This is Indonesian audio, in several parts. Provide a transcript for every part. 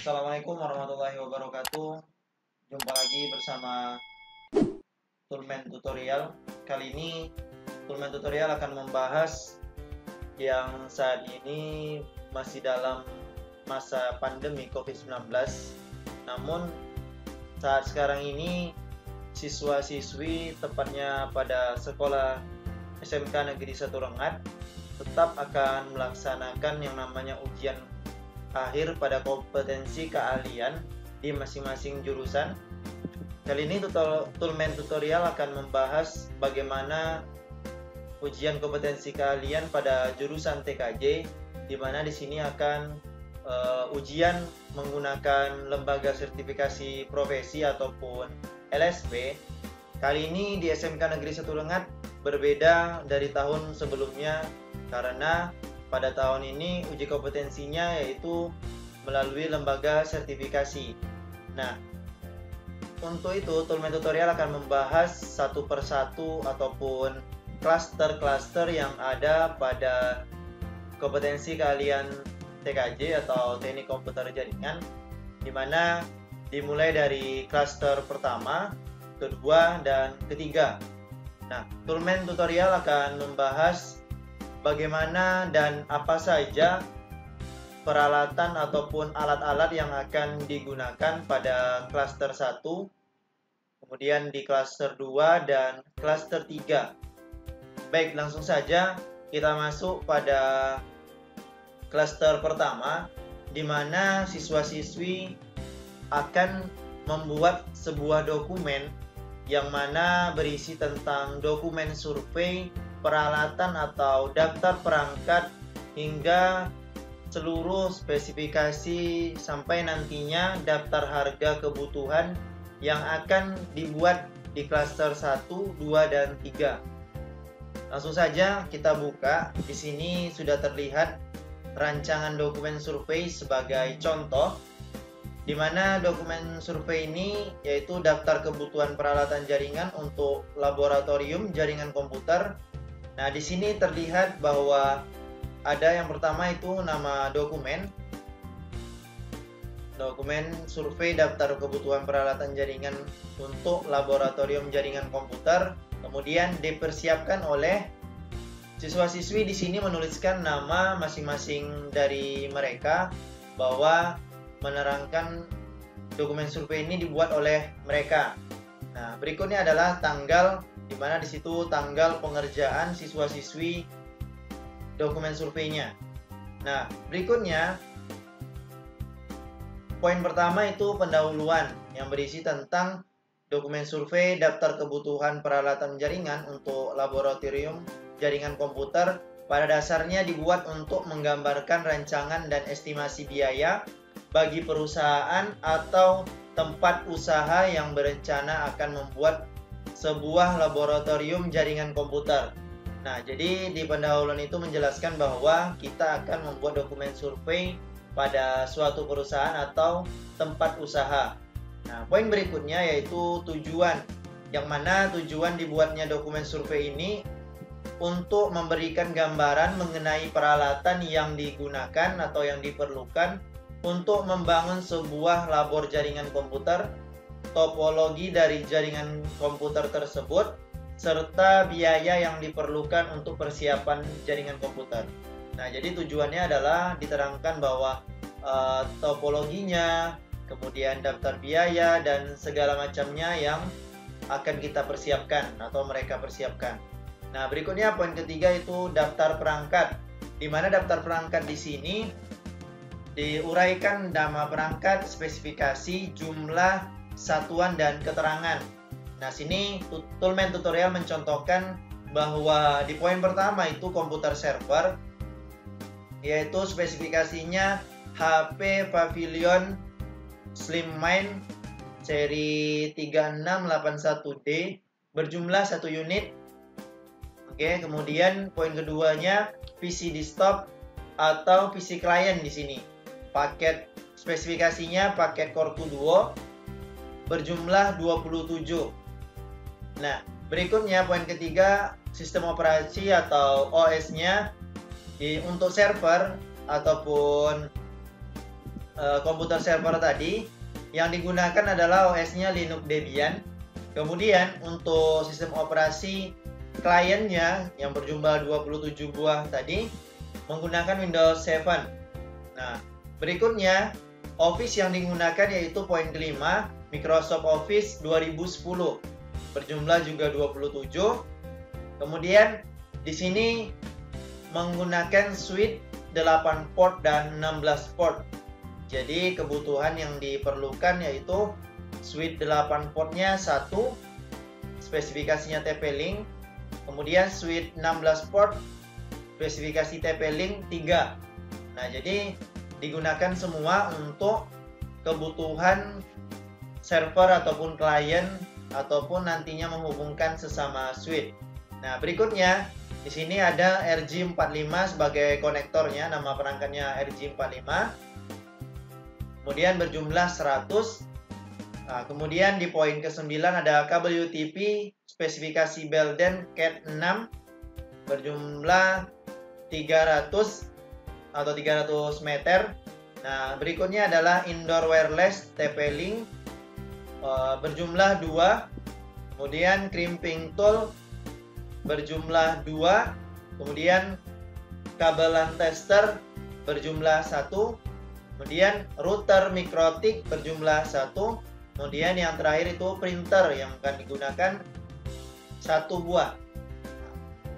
Assalamualaikum warahmatullahi wabarakatuh. Jumpa lagi bersama Toolman Tutorial. Kali ini Toolman Tutorial akan membahas yang saat ini masih dalam masa pandemi COVID-19. Namun saat sekarang ini siswa-siswi, tepatnya pada sekolah SMK Negeri 1 Rengat, tetap akan melaksanakan yang namanya ujian akhir pada kompetensi keahlian di masing-masing jurusan. Kali ini Toolman Tutorial akan membahas bagaimana ujian kompetensi keahlian pada jurusan TKJ, di mana di sini akan ujian menggunakan lembaga sertifikasi profesi ataupun LSP. Kali ini di SMK Negeri 1 Rengat berbeda dari tahun sebelumnya karena pada tahun ini uji kompetensinya yaitu melalui lembaga sertifikasi. Nah, untuk itu Toolman Tutorial akan membahas satu persatu ataupun klaster-klaster yang ada pada kompetensi keahlian TKJ atau Teknik Komputer Jaringan, di mana dimulai dari klaster pertama, kedua, dan ketiga. Nah, Toolman Tutorial akan membahas bagaimana dan apa saja peralatan ataupun alat-alat yang akan digunakan pada klaster 1, kemudian di klaster 2 dan klaster 3. Baik, langsung saja kita masuk pada klaster pertama, di mana siswa-siswi akan membuat sebuah dokumen yang mana berisi tentang dokumen survei, peralatan atau daftar perangkat hingga seluruh spesifikasi sampai nantinya daftar harga kebutuhan yang akan dibuat di klaster 1, 2, dan 3. Langsung saja kita buka. Di sini sudah terlihat rancangan dokumen survei sebagai contoh, di mana dokumen survei ini yaitu daftar kebutuhan peralatan jaringan untuk laboratorium jaringan komputer. Nah, di sini terlihat bahwa ada yang pertama itu nama dokumen survei daftar kebutuhan peralatan jaringan untuk laboratorium jaringan komputer. Kemudian dipersiapkan oleh siswa-siswi. Di sini menuliskan nama masing-masing dari mereka bahwa menerangkan dokumen survei ini dibuat oleh mereka. Nah, berikutnya adalah tanggal, di mana di situ tanggal pengerjaan siswa-siswi dokumen surveinya. Nah, berikutnya poin pertama itu pendahuluan yang berisi tentang dokumen survei daftar kebutuhan peralatan jaringan untuk laboratorium jaringan komputer. Pada dasarnya dibuat untuk menggambarkan rancangan dan estimasi biaya bagi perusahaan atau tempat usaha yang berencana akan membuat sebuah laboratorium jaringan komputer. Nah, jadi di pendahuluan itu menjelaskan bahwa kita akan membuat dokumen survei pada suatu perusahaan atau tempat usaha. Nah, poin berikutnya yaitu tujuan, yang mana tujuan dibuatnya dokumen survei ini untuk memberikan gambaran mengenai peralatan yang digunakan atau yang diperlukan untuk membangun sebuah labor jaringan komputer, topologi dari jaringan komputer tersebut, serta biaya yang diperlukan untuk persiapan jaringan komputer. Nah, jadi tujuannya adalah diterangkan bahwa topologinya, kemudian daftar biaya, dan segala macamnya yang akan kita persiapkan atau mereka persiapkan. Nah, berikutnya poin ketiga itu daftar perangkat, di mana daftar perangkat di sini diuraikan nama perangkat, spesifikasi, jumlah, satuan, dan keterangan. Nah, sini Toolman Tutorial mencontohkan bahwa di poin pertama itu komputer server, yaitu spesifikasinya HP Pavilion Slimline seri 3681D berjumlah 1 unit. Oke, kemudian poin keduanya PC desktop atau PC client di sini. Paket spesifikasinya paket Core 2 Duo berjumlah 27. Nah, berikutnya poin ketiga, sistem operasi atau OS-nya untuk server ataupun komputer server tadi, yang digunakan adalah OS-nya Linux Debian. Kemudian untuk sistem operasi kliennya yang berjumlah 27 buah tadi menggunakan Windows 7. Nah, berikutnya Office yang digunakan yaitu poin kelima, Microsoft Office 2010 berjumlah juga 27. Kemudian di sini menggunakan suite 8 port dan 16 port. Jadi kebutuhan yang diperlukan yaitu suite 8 portnya 1, spesifikasinya TP-Link. Kemudian suite 16 port, spesifikasi TP-Link 3. Nah, jadi digunakan semua untuk kebutuhan server ataupun klien ataupun nantinya menghubungkan sesama suite. Nah, berikutnya di sini ada RJ45 sebagai konektornya, nama perangkatnya RJ45. Kemudian berjumlah 100. Nah, kemudian di poin ke-9 ada kabel UTP spesifikasi Belden Cat 6 berjumlah 300 atau 300 meter. Nah, berikutnya adalah indoor wireless TP-Link berjumlah 2. Kemudian crimping tool berjumlah 2. Kemudian kabel LAN tester berjumlah 1. Kemudian router mikrotik berjumlah 1. Kemudian yang terakhir itu printer yang akan digunakan 1 buah.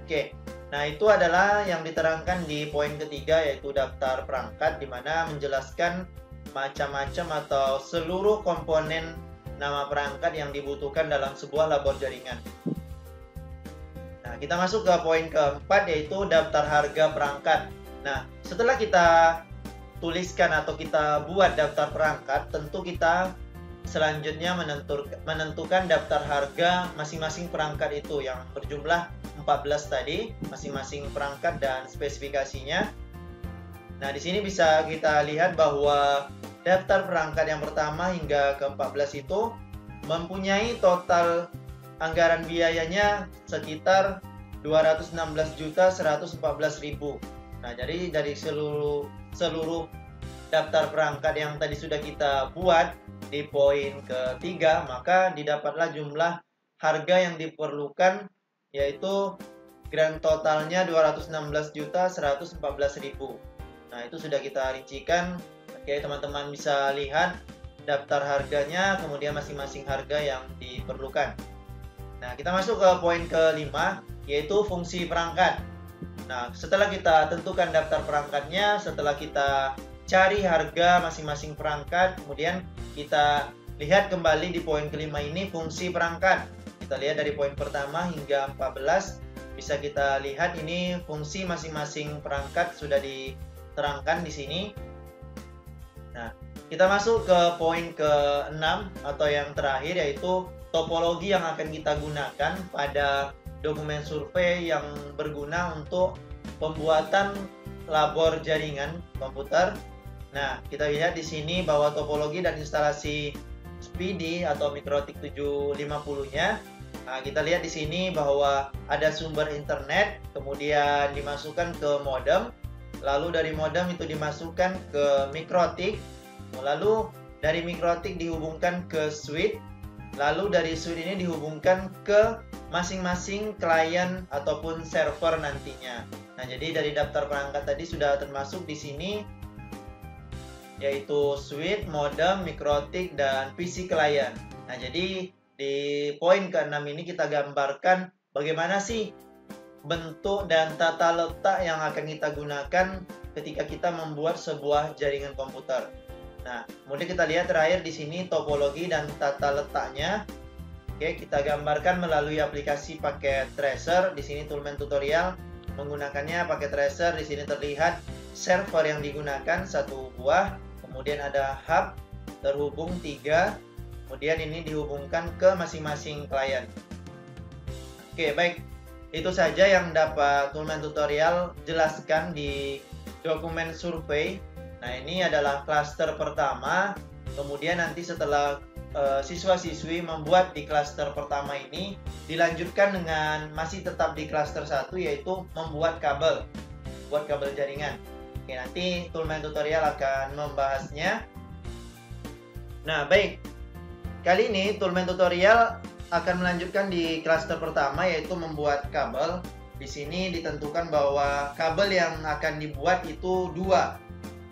Oke, nah itu adalah yang diterangkan di poin ketiga yaitu daftar perangkat, di mana menjelaskan macam-macam atau seluruh komponen nama perangkat yang dibutuhkan dalam sebuah labor jaringan. Nah, kita masuk ke poin keempat yaitu daftar harga perangkat. Nah, setelah kita tuliskan atau kita buat daftar perangkat, tentu kita selanjutnya menentukan daftar harga masing-masing perangkat itu yang berjumlah 14 tadi, masing-masing perangkat dan spesifikasinya. Nah, di sini bisa kita lihat bahwa daftar perangkat yang pertama hingga ke-14 itu mempunyai total anggaran biayanya sekitar 216.114.000. Nah, jadi dari seluruh daftar perangkat yang tadi sudah kita buat di poin ketiga, maka didapatlah jumlah harga yang diperlukan yaitu grand totalnya 216.114.000. Nah, itu sudah kita rincikan. Oke, teman-teman bisa lihat daftar harganya, kemudian masing-masing harga yang diperlukan. Nah, kita masuk ke poin kelima yaitu fungsi perangkat. Nah, setelah kita tentukan daftar perangkatnya, setelah kita cari harga masing-masing perangkat, kemudian kita lihat kembali di poin kelima ini fungsi perangkat. Kita lihat dari poin pertama hingga 14, bisa kita lihat ini fungsi masing-masing perangkat sudah diterangkan di sini. Nah, kita masuk ke poin ke-6 atau yang terakhir yaitu topologi yang akan kita gunakan pada dokumen survei yang berguna untuk pembuatan labor jaringan komputer. Nah, kita lihat di sini bahwa topologi dan instalasi SPD atau Mikrotik 750-nya. Nah, kita lihat di sini bahwa ada sumber internet, kemudian dimasukkan ke modem, lalu dari modem itu dimasukkan ke Mikrotik, lalu dari Mikrotik dihubungkan ke switch, lalu dari switch ini dihubungkan ke masing-masing klien ataupun server nantinya. Nah, jadi dari daftar perangkat tadi sudah termasuk di sini yaitu switch, modem, Mikrotik, dan PC klien. Nah, jadi di poin ke-6 ini kita gambarkan bagaimana sih bentuk dan tata letak yang akan kita gunakan ketika kita membuat sebuah jaringan komputer. Nah, kemudian kita lihat terakhir di sini topologi dan tata letaknya. Oke, kita gambarkan melalui aplikasi paket tracer. Di sini Toolman tutorial menggunakannya paket tracer. Di sini terlihat server yang digunakan 1 buah, kemudian ada hub terhubung 3, kemudian ini dihubungkan ke masing-masing klien. Oke, baik. Itu saja yang dapat Toolman tutorial jelaskan di dokumen survei. Nah, ini adalah klaster pertama. Kemudian nanti setelah siswa-siswi membuat di klaster pertama ini, dilanjutkan dengan masih tetap di klaster 1 yaitu membuat kabel, buat kabel jaringan. Oke, nanti Toolman Tutorial akan membahasnya. Nah, baik. Kali ini Toolman Tutorial akan melanjutkan di klaster pertama, yaitu membuat kabel. Di sini ditentukan bahwa kabel yang akan dibuat itu 2.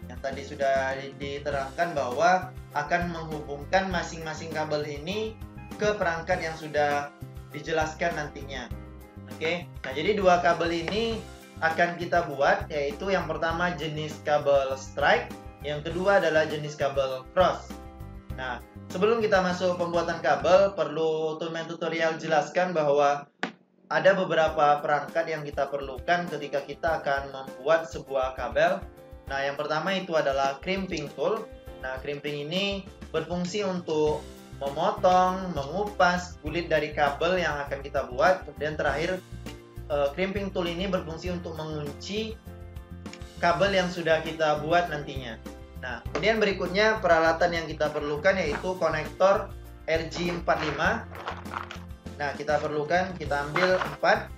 Yang tadi sudah diterangkan bahwa akan menghubungkan masing-masing kabel ini ke perangkat yang sudah dijelaskan nantinya. Oke. Nah, jadi 2 kabel ini akan kita buat, yaitu yang pertama jenis kabel strike, yang kedua adalah jenis kabel cross. Nah, sebelum kita masuk pembuatan kabel, perlu Toolman Tutorial jelaskan bahwa ada beberapa perangkat yang kita perlukan ketika kita akan membuat sebuah kabel. Nah, yang pertama itu adalah crimping tool. Nah, crimping ini berfungsi untuk memotong, mengupas kulit dari kabel yang akan kita buat. Kemudian terakhir, crimping tool ini berfungsi untuk mengunci kabel yang sudah kita buat nantinya. Nah, kemudian berikutnya peralatan yang kita perlukan yaitu konektor RJ45. Nah, kita ambil 4.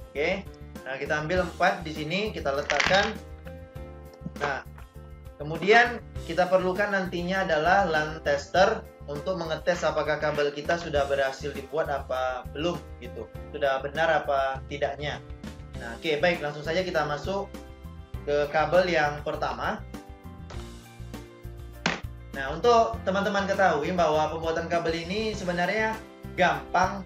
Oke. Nah, kita ambil 4 di sini, kita letakkan. Nah, kemudian kita perlukan nantinya adalah LAN tester untuk mengetes apakah kabel kita sudah berhasil dibuat apa belum gitu. Sudah benar apa tidaknya. Nah, oke, baik, langsung saja kita masuk ke kabel yang pertama. Nah, untuk teman-teman ketahui bahwa pembuatan kabel ini sebenarnya gampang,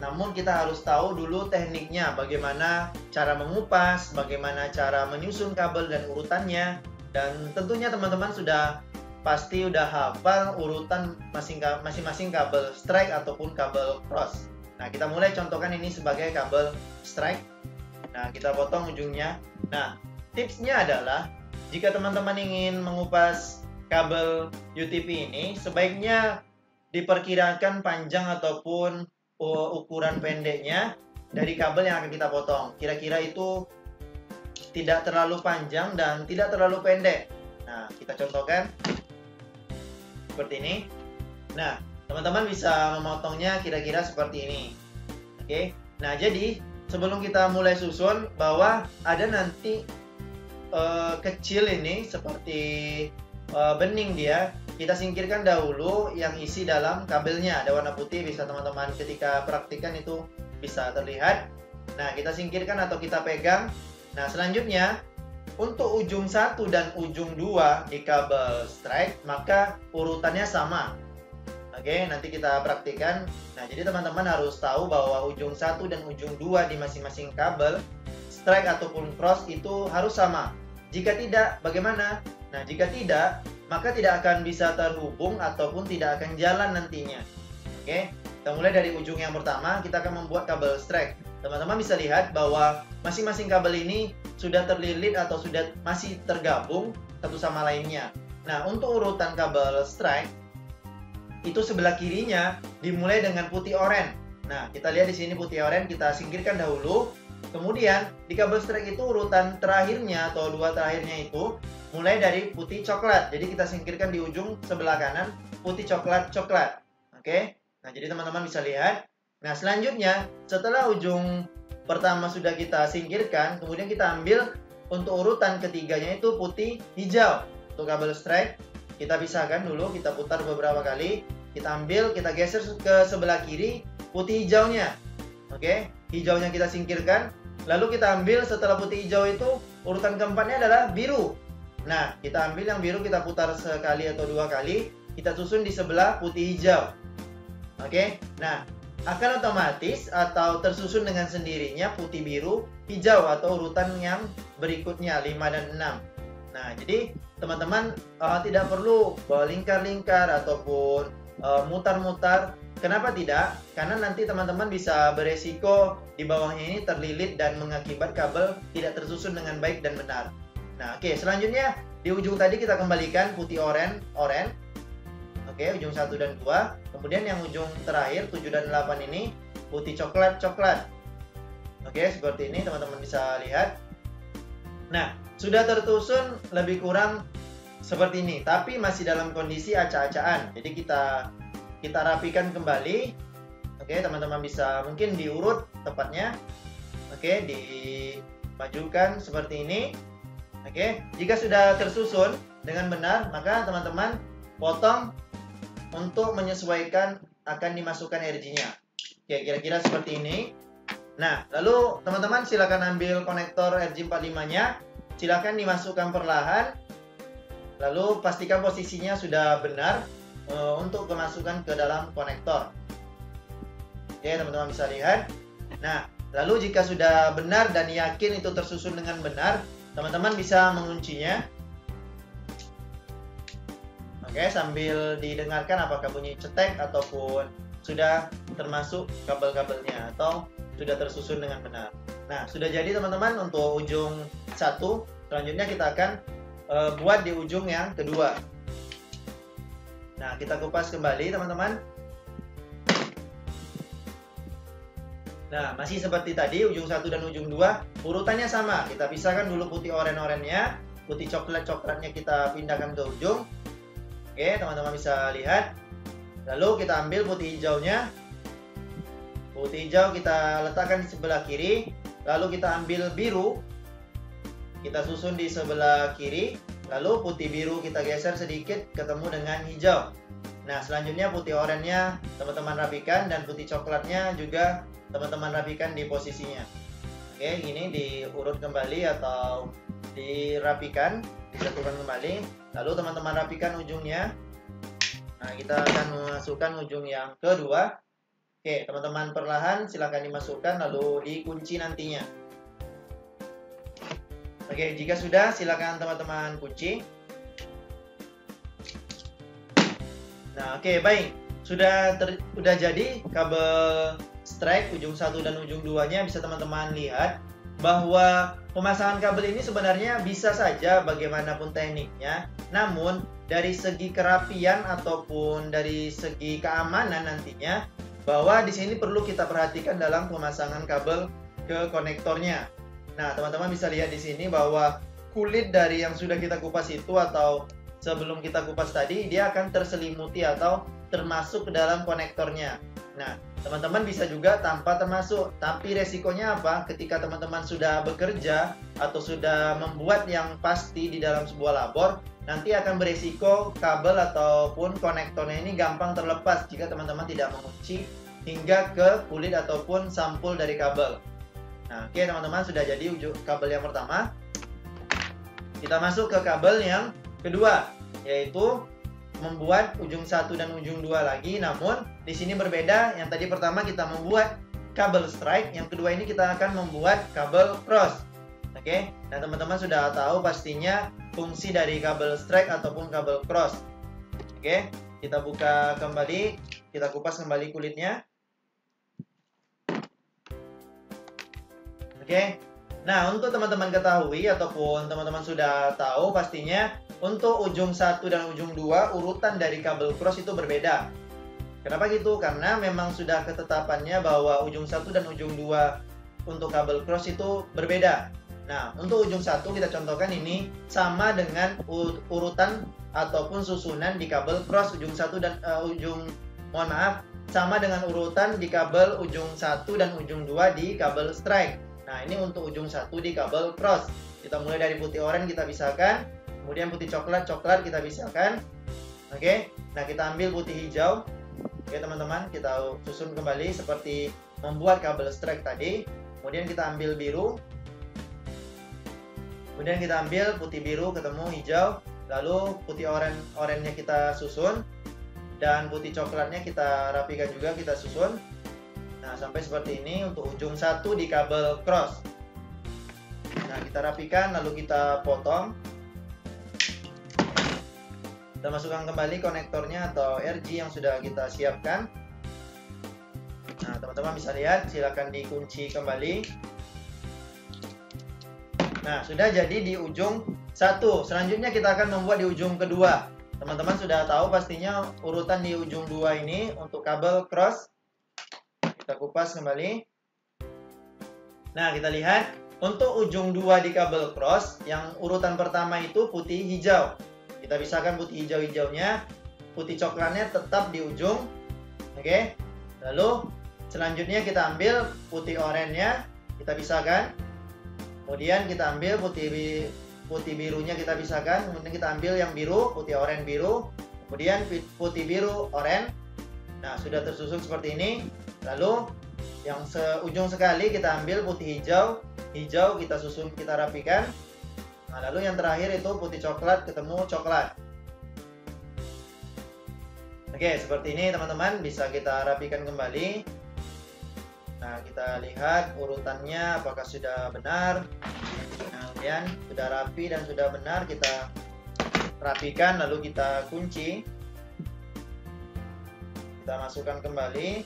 namun kita harus tahu dulu tekniknya, bagaimana cara mengupas, bagaimana cara menyusun kabel dan urutannya, dan tentunya teman-teman pasti udah hafal urutan masing-masing kabel strike ataupun kabel cross. Nah, kita mulai contohkan ini sebagai kabel strike. Nah, kita potong ujungnya. Nah, tipsnya adalah jika teman-teman ingin mengupas kabel UTP ini, sebaiknya diperkirakan panjang ataupun ukuran pendeknya dari kabel yang akan kita potong. Kira-kira itu tidak terlalu panjang dan tidak terlalu pendek. Nah, kita contohkan seperti ini. Nah, teman-teman bisa memotongnya kira-kira seperti ini. Oke. Nah, jadi sebelum kita mulai susun, bahwa ada nanti kecil ini seperti bening dia, kita singkirkan dahulu yang isi dalam kabelnya. Ada warna putih, bisa teman-teman ketika praktikan itu bisa terlihat. Nah, kita singkirkan atau kita pegang. Nah, selanjutnya untuk ujung 1 dan ujung 2 di kabel strike, maka urutannya sama. Oke, nanti kita praktikan. Nah, jadi teman-teman harus tahu bahwa ujung 1 dan ujung 2 di masing-masing kabel strike ataupun cross itu harus sama. Jika tidak, bagaimana? Nah, jika tidak, maka tidak akan bisa terhubung ataupun tidak akan jalan nantinya. Oke, kita mulai dari ujung yang pertama, kita akan membuat kabel strike. Teman-teman bisa lihat bahwa masing-masing kabel ini sudah terlilit atau sudah masih tergabung satu sama lainnya. Nah, untuk urutan kabel strike itu sebelah kirinya dimulai dengan putih oranye. Nah, kita lihat di sini putih oranye, kita singkirkan dahulu. Kemudian di kabel strike itu urutan terakhirnya atau 2 terakhirnya itu mulai dari putih coklat. Jadi kita singkirkan di ujung sebelah kanan putih coklat. Oke. Nah, jadi teman-teman bisa lihat. Nah, selanjutnya setelah ujung pertama sudah kita singkirkan, kemudian kita ambil untuk urutan ketiganya itu putih hijau. Untuk kabel strike kita pisahkan dulu, kita putar beberapa kali, kita ambil, kita geser ke sebelah kiri putih hijaunya. Oke, hijaunya kita singkirkan, lalu kita ambil setelah putih hijau itu urutan keempatnya adalah biru. Nah, kita ambil yang biru, kita putar sekali atau 2 kali, kita susun di sebelah putih hijau. Oke, nah akan otomatis atau tersusun dengan sendirinya putih, biru, hijau atau urutan yang berikutnya 5 dan 6. Nah, jadi teman-teman tidak perlu lingkar-lingkar ataupun mutar-mutar. Kenapa tidak? Karena nanti teman-teman bisa beresiko di bawahnya ini terlilit dan mengakibat kabel tidak tersusun dengan baik dan benar. Nah, oke, selanjutnya di ujung tadi kita kembalikan putih oranye. Oke, ujung 1 dan 2. Kemudian yang ujung terakhir 7 dan 8 ini putih coklat. Oke, seperti ini teman-teman bisa lihat. Nah, sudah tersusun lebih kurang seperti ini, tapi masih dalam kondisi acak-acakan. Jadi kita rapikan kembali. Oke, teman-teman bisa mungkin diurut tepatnya. Oke, majukan seperti ini. Oke, jika sudah tersusun dengan benar, maka teman-teman potong untuk menyesuaikan akan dimasukkan RG-nya. Oke, kira-kira seperti ini. Nah, lalu teman-teman silakan ambil konektor RG45-nya, silakan dimasukkan perlahan. Lalu pastikan posisinya sudah benar untuk kemasukan ke dalam konektor. Oke, teman-teman bisa lihat. Nah, lalu jika sudah benar dan yakin itu tersusun dengan benar, teman-teman bisa menguncinya. Oke, sambil didengarkan apakah bunyi cetek ataupun sudah termasuk kabel-kabelnya atau sudah tersusun dengan benar. Nah, sudah jadi teman-teman untuk ujung 1. Selanjutnya kita akan buat di ujung yang kedua. Nah, kita kupas kembali teman-teman. Nah, masih seperti tadi, ujung 1 dan ujung 2 urutannya sama. Kita pisahkan dulu putih oren-orennya, putih coklat-coklatnya kita pindahkan ke ujung. Oke, teman-teman bisa lihat. Lalu kita ambil putih hijaunya. Putih hijau kita letakkan di sebelah kiri. Lalu kita ambil biru. Kita susun di sebelah kiri. Lalu putih biru kita geser sedikit ketemu dengan hijau. Nah, selanjutnya putih orennya teman-teman rapikan dan putih coklatnya juga teman-teman rapikan di posisinya. Oke, ini diurut kembali atau dirapikan, disatukan kembali. Lalu teman-teman rapikan ujungnya. Nah, kita akan memasukkan ujung yang kedua. Oke, teman-teman perlahan silakan dimasukkan lalu dikunci nantinya. Oke, jika sudah silakan teman-teman kunci. Nah, oke, baik. Sudah jadi kabel strike ujung 1 dan ujung 2-nya. Bisa teman-teman lihat bahwa pemasangan kabel ini sebenarnya bisa saja bagaimanapun tekniknya, namun dari segi kerapian ataupun dari segi keamanan nantinya, bahwa di sini perlu kita perhatikan dalam pemasangan kabel ke konektornya. Nah, teman-teman bisa lihat di sini bahwa kulit dari yang sudah kita kupas itu atau sebelum kita kupas tadi, dia akan terselimuti atau termasuk ke dalam konektornya. Nah, teman-teman bisa juga tanpa termasuk, tapi resikonya apa? Ketika teman-teman sudah bekerja atau sudah membuat yang pasti di dalam sebuah labor, nanti akan beresiko kabel ataupun konektornya ini gampang terlepas jika teman-teman tidak mengunci hingga ke kulit ataupun sampul dari kabel. Nah, oke teman-teman, sudah jadi ujung kabel yang pertama. Kita masuk ke kabel yang kedua, yaitu membuat ujung 1 dan ujung 2 lagi, namun di sini berbeda. Yang tadi pertama kita membuat kabel strike, yang kedua ini kita akan membuat kabel cross. Oke, nah teman-teman sudah tahu pastinya fungsi dari kabel strike ataupun kabel cross. Oke, kita buka kembali, kita kupas kembali kulitnya. Oke, nah untuk teman-teman ketahui ataupun teman-teman sudah tahu pastinya untuk ujung 1 dan ujung 2 urutan dari kabel cross itu berbeda. Kenapa gitu? Karena memang sudah ketetapannya bahwa ujung 1 dan ujung 2 untuk kabel cross itu berbeda. Nah, untuk ujung 1 kita contohkan ini sama dengan urutan ataupun susunan di kabel cross ujung 1 dan sama dengan urutan di kabel ujung 1 dan ujung 2 di kabel strike. Nah, ini untuk ujung 1 di kabel cross. Kita mulai dari putih oranye kita pisahkan. Kemudian putih coklat kita pisahkan. Oke, nah kita ambil putih hijau. Oke teman-teman, kita susun kembali seperti membuat kabel strike tadi. Kemudian kita ambil biru. Kemudian kita ambil putih biru ketemu hijau. Lalu putih oranye kita susun. Dan putih coklatnya kita rapikan juga, kita susun. Nah, sampai seperti ini untuk ujung 1 di kabel cross. Nah, kita rapikan lalu kita potong. Kita masukkan kembali konektornya atau RG yang sudah kita siapkan. Nah, teman-teman bisa lihat, silakan dikunci kembali. Nah, sudah jadi di ujung 1. Selanjutnya kita akan membuat di ujung kedua. Teman-teman sudah tahu pastinya urutan di ujung 2 ini untuk kabel cross. Kita kupas kembali. Nah, kita lihat untuk ujung 2 di kabel cross, yang urutan pertama itu putih hijau. Kita pisahkan putih hijau-hijaunya, putih coklatnya tetap di ujung. Oke. Lalu selanjutnya kita ambil putih oranye, kita pisahkan. Kemudian kita ambil putih birunya kita pisahkan, kemudian kita ambil yang biru, putih oranye biru, kemudian putih biru oranye. Nah, sudah tersusun seperti ini. Lalu yang ujung sekali kita ambil putih hijau, kita susun, kita rapikan. Nah, lalu yang terakhir itu putih coklat ketemu coklat. Oke, seperti ini teman-teman, bisa kita rapikan kembali. Nah, kita lihat urutannya apakah sudah benar. Nah, kemudian sudah rapi dan sudah benar, kita rapikan lalu kita kunci. Kita masukkan kembali.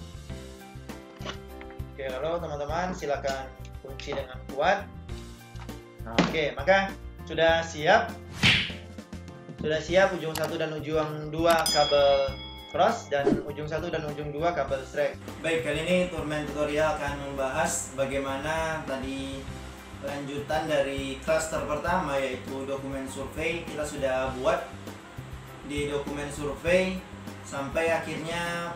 Oke, lalu teman-teman silakan kunci dengan kuat. Nah, oke, maka sudah siap ujung 1 dan ujung 2 kabel cross dan ujung 1 dan ujung 2 kabel strap. Baik, kali ini Toolman Tutorial akan membahas bagaimana tadi lanjutan dari cluster pertama, yaitu dokumen survei. Kita sudah buat di dokumen survei sampai akhirnya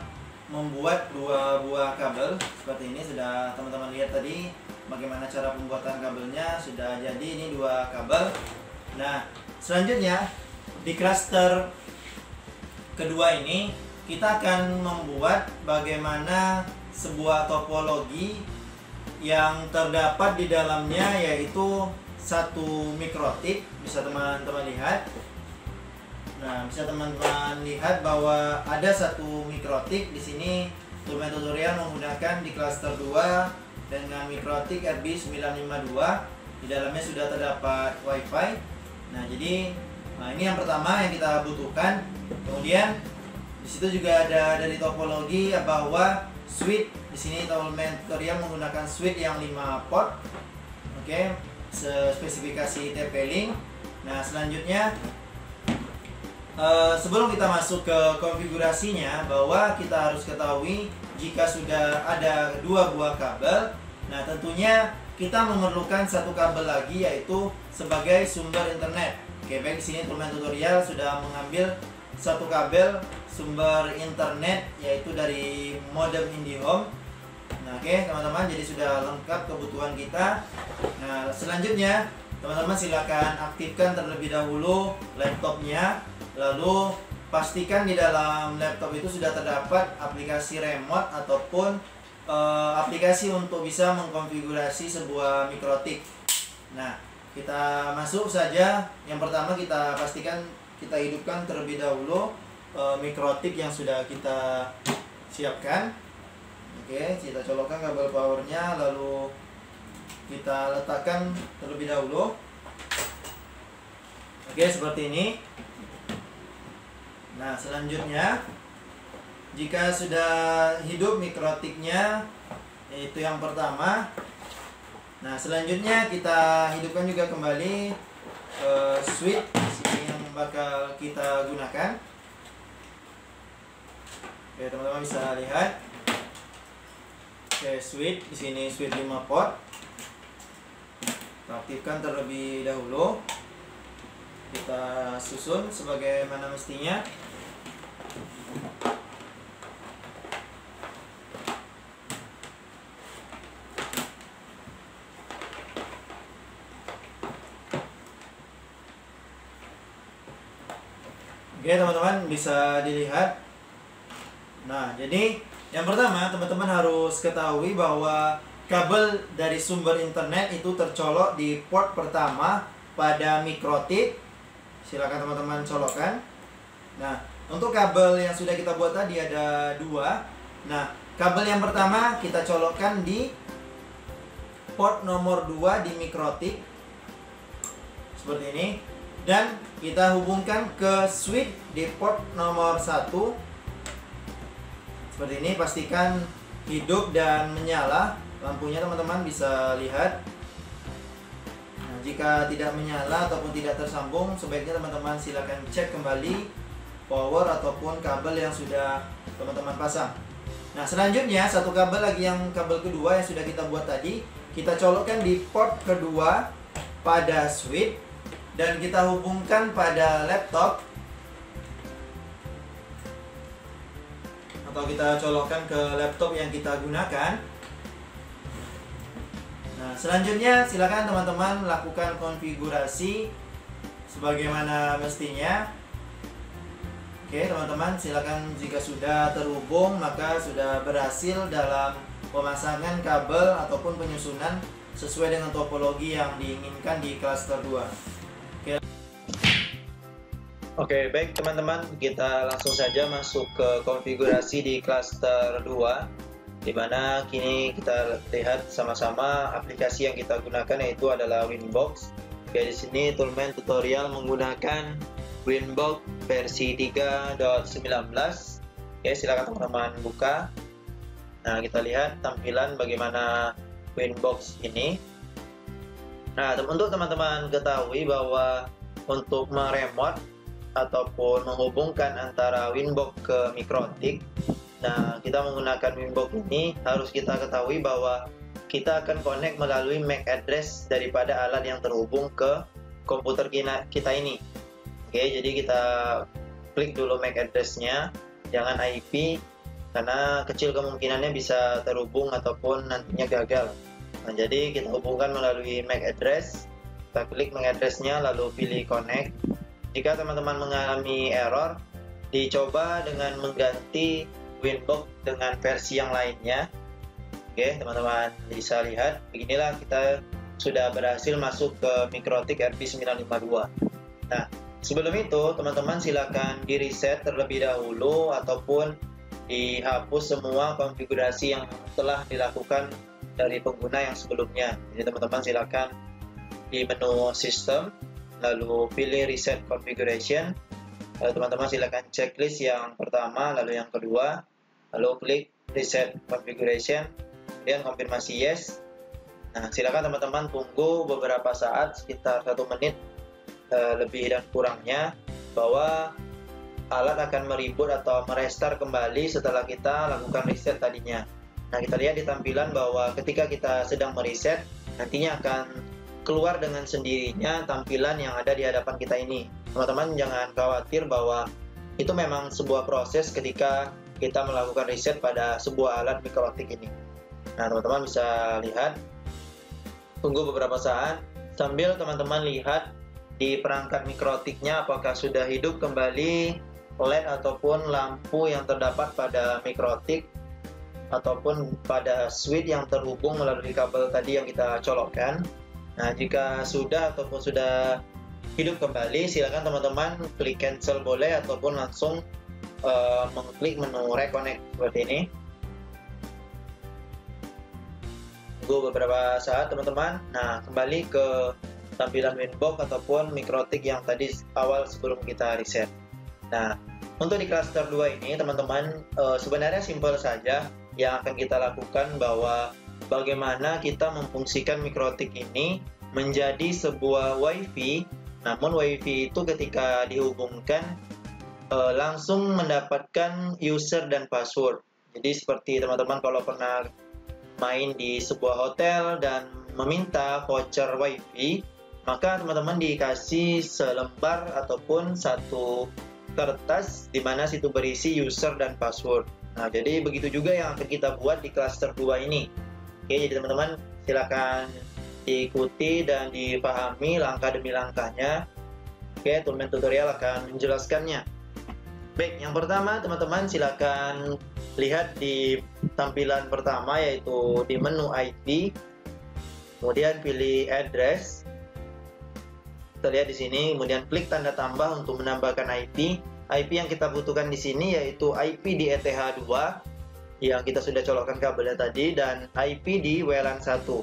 membuat 2 buah kabel seperti ini. Sudah teman-teman lihat tadi bagaimana cara pembuatan kabelnya, sudah jadi ini 2 kabel. Nah, selanjutnya di cluster kedua ini kita akan membuat bagaimana sebuah topologi yang terdapat di dalamnya, yaitu satu mikrotip. Bisa teman-teman lihat. Nah, bisa teman-teman lihat bahwa ada satu mikrotip di sini. Toolman Tutorial menggunakan di cluster 2 dengan mikrotip RB952. Di dalamnya sudah terdapat WiFi. Nah, jadi ini yang pertama yang kita butuhkan. Kemudian di situ juga ada dari topologi bahwa switch. Di sini Toolman Tutorial menggunakan switch yang 5 port. Oke, spesifikasi TP-Link. Nah, selanjutnya sebelum kita masuk ke konfigurasinya, bahwa kita harus ketahui jika sudah ada 2 buah kabel, nah tentunya kita memerlukan satu kabel lagi, yaitu sebagai sumber internet. Oke, baik, di sini Toolman Tutorial sudah mengambil satu kabel sumber internet, yaitu dari modem IndiHome. Nah, oke teman-teman, jadi sudah lengkap kebutuhan kita. Nah, selanjutnya teman-teman silakan aktifkan terlebih dahulu laptopnya. Lalu pastikan di dalam laptop itu sudah terdapat aplikasi remote ataupun aplikasi untuk bisa mengkonfigurasi sebuah mikrotip. Nah, kita masuk saja. Yang pertama kita pastikan kita hidupkan terlebih dahulu mikrotip yang sudah kita siapkan. Oke, kita colokkan kabel powernya, lalu kita letakkan terlebih dahulu. Oke, seperti ini. Nah, selanjutnya jika sudah hidup mikrotipnya, itu yang pertama. Nah, selanjutnya kita hidupkan juga kembali switch yang bakal kita gunakan. Oke, teman-teman bisa lihat. Oke, switch di sini switch 5 port. Kita aktifkan terlebih dahulu. Kita susun sebagaimana mestinya. Oke teman-teman, bisa dilihat. Nah, jadi yang pertama teman-teman harus ketahui bahwa kabel dari sumber internet itu tercolok di port pertama pada mikrotip. Silakan teman-teman colokkan. Nah, untuk kabel yang sudah kita buat tadi ada 2. Nah, kabel yang pertama kita colokkan di port nomor 2 di mikrotip seperti ini, dan kita hubungkan ke switch di port nomor 1 seperti ini. Pastikan hidup dan menyala lampunya, teman-teman bisa lihat. Nah, jika tidak menyala ataupun tidak tersambung, sebaiknya teman-teman silakan cek kembali power ataupun kabel yang sudah teman-teman pasang. Nah, selanjutnya satu kabel lagi, yang kabel kedua yang sudah kita buat tadi, kita colokkan di port kedua pada switch dan kita hubungkan pada laptop, atau kita colokkan ke laptop yang kita gunakan. Nah, selanjutnya silakan teman-teman lakukan konfigurasi sebagaimana mestinya. Oke, teman-teman, silakan jika sudah terhubung maka sudah berhasil dalam pemasangan kabel ataupun penyusunan sesuai dengan topologi yang diinginkan di klaster 2. Oke, baik teman-teman, kita langsung saja masuk ke konfigurasi di klaster 2, di mana kini kita lihat sama-sama aplikasi yang kita gunakan yaitu adalah Winbox. Oke, di sini Toolman tutorial menggunakan Winbox versi 3.19. Oke, silakan teman-teman buka. Nah, kita lihat tampilan bagaimana Winbox ini. Nah, untuk teman-teman ketahui bahwa untuk meremote ataupun menghubungkan antara Winbox ke Mikrotik, nah kita menggunakan Winbox ini harus kita ketahui bahwa kita akan connect melalui MAC address daripada alat yang terhubung ke komputer kita ini. Oke, jadi kita klik dulu MAC address-nya, jangan IP, karena kecil kemungkinannya bisa terhubung ataupun nantinya gagal. Nah, jadi kita hubungkan melalui MAC address, kita klik MAC address-nya lalu pilih connect. Jika teman-teman mengalami error, dicoba dengan mengganti Winbox dengan versi yang lainnya. Oke, teman-teman bisa lihat, beginilah kita sudah berhasil masuk ke Mikrotik RP952. Nah, sebelum itu teman-teman silakan di reset terlebih dahulu ataupun dihapus semua konfigurasi yang telah dilakukan dari pengguna yang sebelumnya. Jadi teman-teman silakan di menu sistem lalu pilih reset configuration, lalu teman-teman silakan checklist yang pertama lalu yang kedua, lalu klik reset configuration, kemudian konfirmasi yes. Nah, silakan teman-teman tunggu beberapa saat sekitar 1 menit lebih dan kurangnya, bahwa alat akan mereboot atau merestart kembali setelah kita lakukan reset tadinya. Nah, kita lihat di tampilan bahwa ketika kita sedang mereset, nantinya akan keluar dengan sendirinya tampilan yang ada di hadapan kita ini. Teman-teman jangan khawatir bahwa itu memang sebuah proses ketika kita melakukan reset pada sebuah alat Mikrotik ini. Nah, teman-teman bisa lihat, tunggu beberapa saat sambil teman-teman lihat di perangkat Mikrotiknya apakah sudah hidup kembali LED ataupun lampu yang terdapat pada Mikrotik ataupun pada switch yang terhubung melalui kabel tadi yang kita colokkan. Nah, jika sudah ataupun sudah hidup kembali, silakan teman-teman klik cancel boleh ataupun langsung mengklik menu reconnect seperti ini. Tunggu beberapa saat teman-teman. Nah, kembali ke tampilan Winbox ataupun Mikrotik yang tadi awal sebelum kita reset. Nah, untuk di klaster 2 ini teman-teman sebenarnya simpel saja. Yang akan kita lakukan bahwa bagaimana kita memfungsikan Mikrotik ini menjadi sebuah WiFi. Namun WiFi itu ketika dihubungkan langsung mendapatkan user dan password. Jadi seperti teman-teman kalau pernah main di sebuah hotel dan meminta voucher WiFi, maka teman-teman dikasih selembar ataupun satu kertas di mana situ berisi user dan password. Nah, jadi begitu juga yang akan kita buat di klaster 2 ini. Oke, jadi teman-teman silakan diikuti dan dipahami langkah demi langkahnya. Oke, Toolman tutorial akan menjelaskannya. Baik, yang pertama teman-teman silakan lihat di tampilan pertama yaitu di menu IP. Kemudian pilih address. Kita lihat di sini, kemudian klik tanda tambah untuk menambahkan IP. IP yang kita butuhkan di sini yaitu IP di ETH2 yang kita sudah colokkan kabelnya tadi dan IP di WLAN 1. Oke,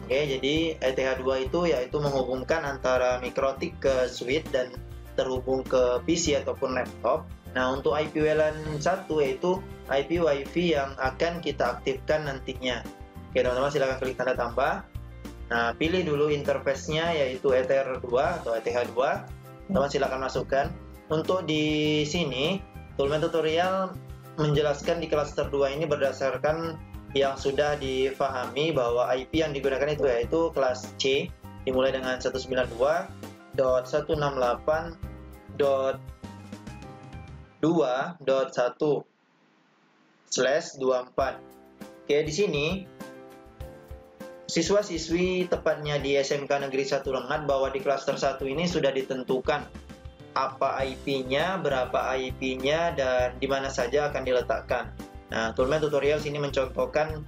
jadi ETH2 itu yaitu menghubungkan antara Mikrotik ke switch dan terhubung ke PC ataupun laptop. Nah, untuk IP WLAN 1 yaitu IP WiFi yang akan kita aktifkan nantinya. Oke, teman-teman silakan klik tanda tambah. Nah, pilih dulu interface-nya yaitu ETH2 atau ETH2. Teman-teman silakan masukkan. Untuk di sini, Toolman tutorial menjelaskan di klaster 2 ini berdasarkan yang sudah difahami bahwa IP yang digunakan itu yaitu kelas C, dimulai dengan 192.168.2.1/24. Oke, di sini siswa-siswi tepatnya di SMK Negeri 1 Rengat bahwa di klaster 1 ini sudah ditentukan apa IP-nya, berapa IP-nya, dan di mana saja akan diletakkan. Nah, Toolman tutorial sini mencontohkan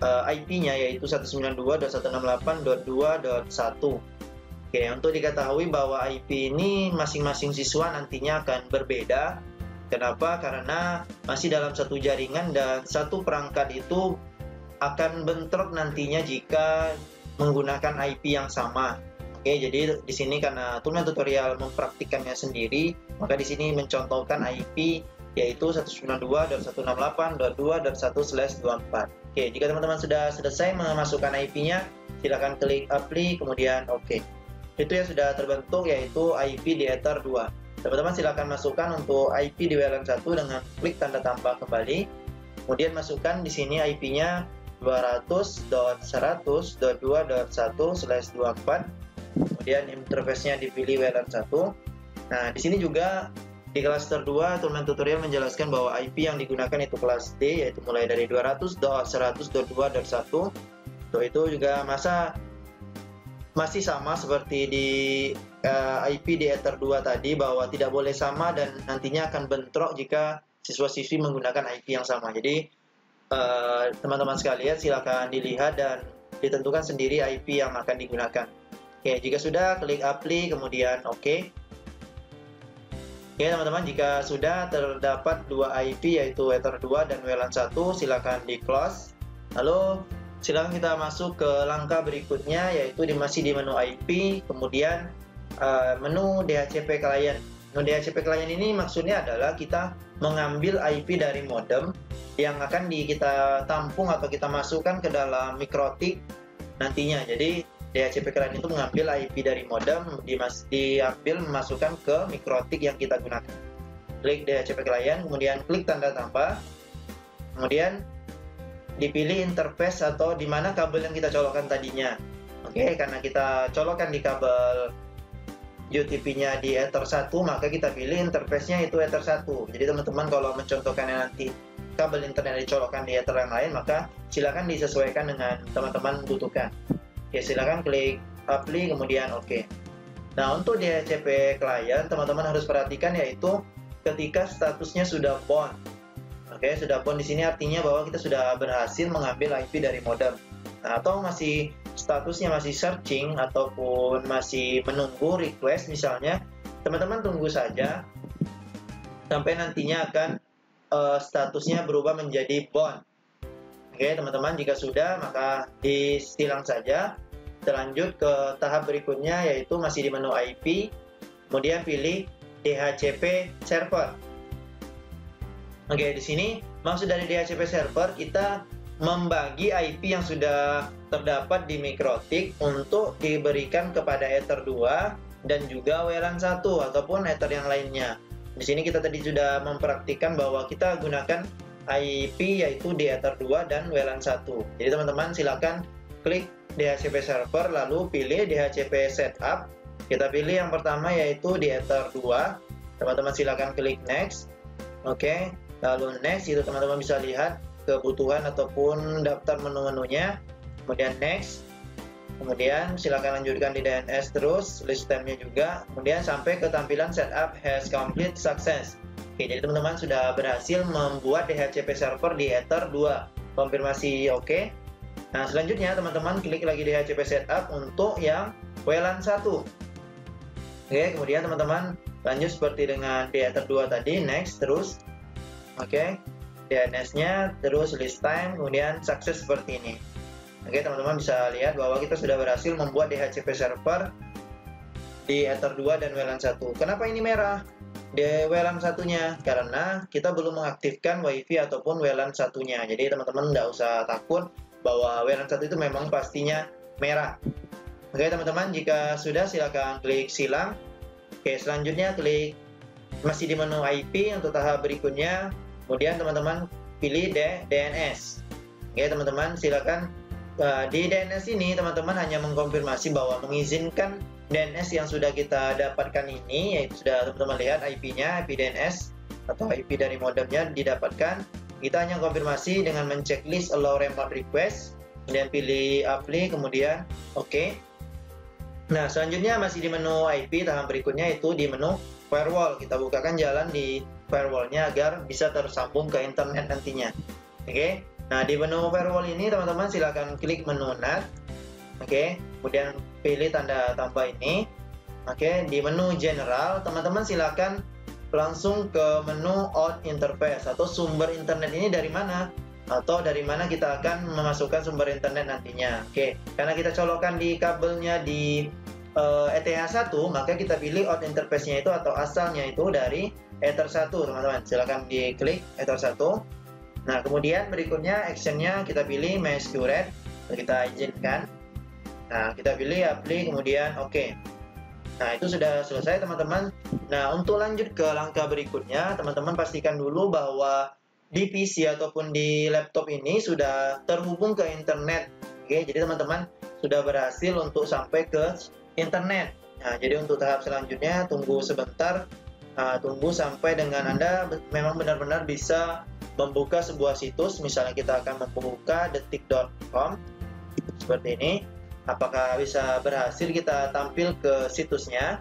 IP-nya yaitu 192.168.2.1. Oke, untuk diketahui bahwa IP ini masing-masing siswa nantinya akan berbeda. Kenapa? Karena masih dalam satu jaringan dan satu perangkat itu akan bentrok nantinya jika menggunakan IP yang sama. Oke, jadi di sini karena Toolman tutorial mempraktikkannya sendiri, maka di sini mencontohkan IP yaitu 192.168.2.1/24. Oke, jika teman-teman sudah selesai memasukkan IP-nya, silakan klik apply kemudian oke. Itu yang sudah terbentuk yaitu IP di Ether 2. Teman-teman silakan masukkan untuk IP di WLAN 1 dengan klik tanda tambah kembali. Kemudian masukkan di sini IP-nya 200.100.2.1/24. Kemudian interface-nya dipilih WLAN 1. Nah, di sini juga di cluster 2 Toolman tutorial menjelaskan bahwa IP yang digunakan itu kelas D, yaitu mulai dari 200.100.2.1. Itu juga masih sama seperti di IP di Ether 2 tadi, bahwa tidak boleh sama dan nantinya akan bentrok jika siswa-siswi menggunakan IP yang sama. Jadi teman-teman sekalian silakan dilihat dan ditentukan sendiri IP yang akan digunakan. Oke, jika sudah klik apply kemudian oke. Oke teman-teman, jika sudah terdapat dua IP yaitu Ether 2 dan WLAN 1, silakan di close. Lalu silakan kita masuk ke langkah berikutnya yaitu masih di menu IP, kemudian menu DHCP client. Menu DHCP client ini maksudnya adalah kita mengambil IP dari modem yang akan kita tampung atau kita masukkan ke dalam mikrotik nantinya. Jadi DHCP client itu mengambil IP dari modem, diambil memasukkan ke mikrotik yang kita gunakan. Klik DHCP client, kemudian klik tanda tambah, kemudian dipilih interface atau di mana kabel yang kita colokkan tadinya. Oke, karena kita colokkan di kabel UTP-nya di Ether 1, maka kita pilih interface-nya itu Ether 1. Jadi teman-teman kalau mencontohkannya nanti kabel internet dicolokkan di Ether yang lain, maka silakan disesuaikan dengan teman-teman butuhkan. Oke, silakan klik apply kemudian oke. Nah, untuk DHCP client teman-teman harus perhatikan yaitu ketika statusnya sudah bound. Oke, sudah bound di sini artinya bahwa kita sudah berhasil mengambil IP dari modem. Nah, atau masih statusnya masih searching ataupun masih menunggu request misalnya, teman-teman tunggu saja sampai nantinya akan statusnya berubah menjadi bound. Oke teman-teman, jika sudah maka disilang saja. Kita lanjut ke tahap berikutnya yaitu masih di menu IP, kemudian pilih DHCP server. Oke, di sini maksud dari DHCP server kita membagi IP yang sudah terdapat di mikrotik untuk diberikan kepada Ether 2 dan juga WLAN 1 ataupun Ether yang lainnya. Di sini kita tadi sudah mempraktikkan bahwa kita gunakan IP yaitu di Ether 2 dan WLAN 1. Jadi teman-teman silakan klik DHCP server lalu pilih DHCP setup. Kita pilih yang pertama yaitu di Ether 2. Teman-teman silakan klik next. Oke, lalu next itu teman-teman bisa lihat kebutuhan ataupun daftar menu-menunya. Kemudian next. Kemudian silakan lanjutkan di DNS terus, list time-nya juga. Kemudian sampai ke tampilan setup has complete success. Oke, jadi teman-teman sudah berhasil membuat DHCP server di Ether 2. Konfirmasi oke. Nah, selanjutnya teman-teman klik lagi DHCP setup untuk yang WLAN 1. Oke, kemudian teman-teman lanjut seperti dengan di Ether 2 tadi, next terus. Oke, DNS-nya terus list time, kemudian sukses seperti ini. Oke, teman-teman bisa lihat bahwa kita sudah berhasil membuat DHCP server di Ether 2 dan WLAN 1. Kenapa ini merah? Di WLAN 1-nya karena kita belum mengaktifkan WiFi ataupun WLAN 1-nya. Jadi teman-teman nggak usah takut bahwa WLAN 1 itu memang pastinya merah. Oke teman-teman, jika sudah silakan klik silang. Oke, selanjutnya klik masih di menu IP untuk tahap berikutnya. Kemudian teman-teman pilih DNS. Oke teman-teman, silakan di DNS ini teman-teman hanya mengkonfirmasi bahwa mengizinkan DNS yang sudah kita dapatkan ini, yaitu sudah teman-teman lihat IP-nya, IP DNS atau IP dari modemnya didapatkan. Kita hanya konfirmasi dengan menceklis allow remote request. kemudian pilih apply, kemudian oke. Nah, selanjutnya masih di menu IP, tahap berikutnya itu di menu firewall. Kita bukakan jalan di firewallnya agar bisa tersambung ke internet nantinya. Oke. Nah, di menu firewall ini teman-teman silakan klik menu NAT. Oke, kemudian pilih tanda tambah ini. Oke, di menu general teman-teman silakan langsung ke menu out interface atau sumber internet ini dari mana, atau dari mana kita akan memasukkan sumber internet nantinya. Oke, karena kita colokkan di kabelnya di ETH1, maka kita pilih out interface-nya itu atau asalnya itu dari Ether 1, teman-teman. Silakan diklik Ether 1. Nah, kemudian berikutnya action-nya kita pilih MySQRed, kita izinkan. Nah, kita pilih apply, kemudian oke. Nah, itu sudah selesai, teman-teman. Nah, untuk lanjut ke langkah berikutnya, teman-teman pastikan dulu bahwa di PC ataupun di laptop ini sudah terhubung ke internet. Oke, jadi teman-teman sudah berhasil untuk sampai ke internet. Nah, jadi untuk tahap selanjutnya tunggu sebentar. Nah, tunggu sampai dengan Anda memang benar-benar bisa membuka sebuah situs. Misalnya kita akan membuka detik.com seperti ini. Apakah bisa berhasil kita tampil ke situsnya?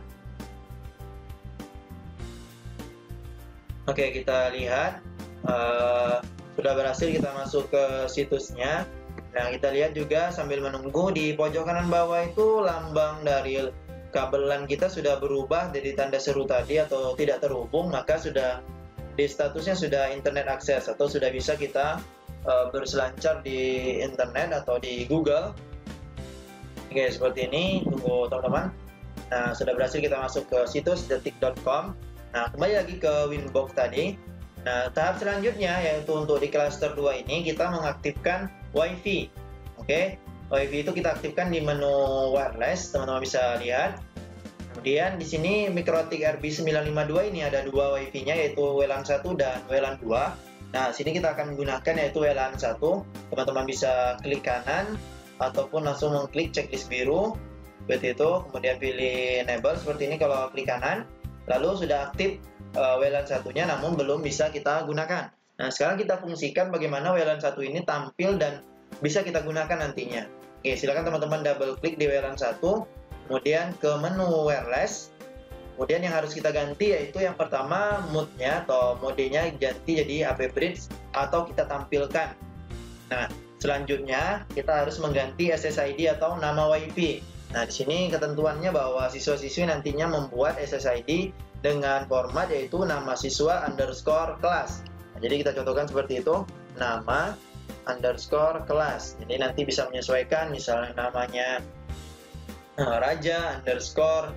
Oke, kita lihat sudah berhasil kita masuk ke situsnya. Nah, kita lihat juga sambil menunggu di pojok kanan bawah itu lambang dari kabel LAN kita sudah berubah dari tanda seru tadi atau tidak terhubung, maka sudah di statusnya sudah internet akses atau sudah bisa kita berselancar di internet atau di Google. Oke, seperti ini. Tunggu teman-teman. Nah, sudah berhasil kita masuk ke situs detik.com. Nah, kembali lagi ke Winbox tadi. Nah, tahap selanjutnya yaitu untuk di cluster 2 ini kita mengaktifkan WiFi. Oke, WiFi itu kita aktifkan di menu wireless, teman-teman bisa lihat. Kemudian di sini MikroTik RB952 ini ada dua WiFi-nya yaitu WLAN 1 dan WLAN 2. Nah, sini kita akan menggunakan yaitu WLAN 1. Teman-teman bisa klik kanan ataupun langsung mengklik checklist biru seperti itu, kemudian pilih enable seperti ini kalau klik kanan, lalu sudah aktif WLAN satunya namun belum bisa kita gunakan. Nah, sekarang kita fungsikan bagaimana WLAN 1 ini tampil dan bisa kita gunakan nantinya. Oke, silakan teman-teman double klik di WLAN 1, kemudian ke menu wireless. Kemudian yang harus kita ganti yaitu yang pertama mode-nya atau modenya ganti jadi AP bridge atau kita tampilkan. Nah, selanjutnya kita harus mengganti SSID atau nama WiFi. Nah, di sini ketentuannya bahwa siswa-siswi nantinya membuat SSID dengan format yaitu nama siswa underscore kelas. Nah, jadi kita contohkan seperti itu, nama underscore kelas. Jadi nanti bisa menyesuaikan misalnya namanya Raja underscore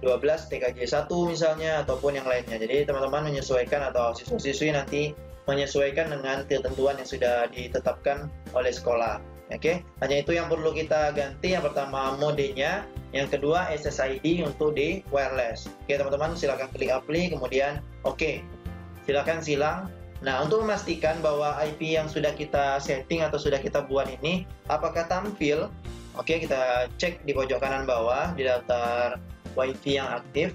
12 TKJ1 misalnya ataupun yang lainnya. Jadi teman-teman menyesuaikan atau siswa-siswi nanti menyesuaikan dengan ketentuan yang sudah ditetapkan oleh sekolah. Oke, hanya itu yang perlu kita ganti. Yang pertama modenya, yang kedua SSID untuk di wireless. Oke teman-teman, silakan klik apply, kemudian oke. Silakan silang. Nah, untuk memastikan bahwa IP yang sudah kita setting atau sudah kita buat ini apakah tampil, oke, kita cek di pojok kanan bawah di daftar WiFi yang aktif.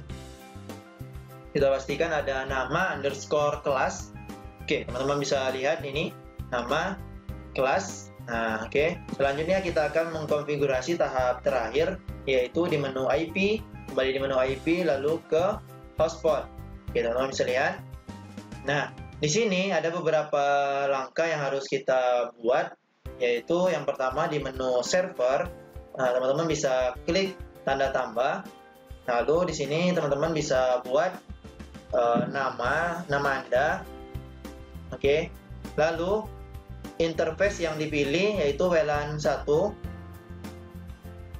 Kita pastikan ada nama underscore kelas. Oke, teman-teman bisa lihat ini nama kelas. Nah, oke. Selanjutnya kita akan mengkonfigurasi tahap terakhir yaitu di menu IP, kembali di menu IP lalu ke hotspot. Oke, teman-teman bisa lihat. Nah, di sini ada beberapa langkah yang harus kita buat, yaitu yang pertama di menu server. Nah, teman-teman bisa klik tanda tambah. Lalu di sini teman-teman bisa buat nama Anda. Oke. Lalu interface yang dipilih yaitu WLAN 1. Oke,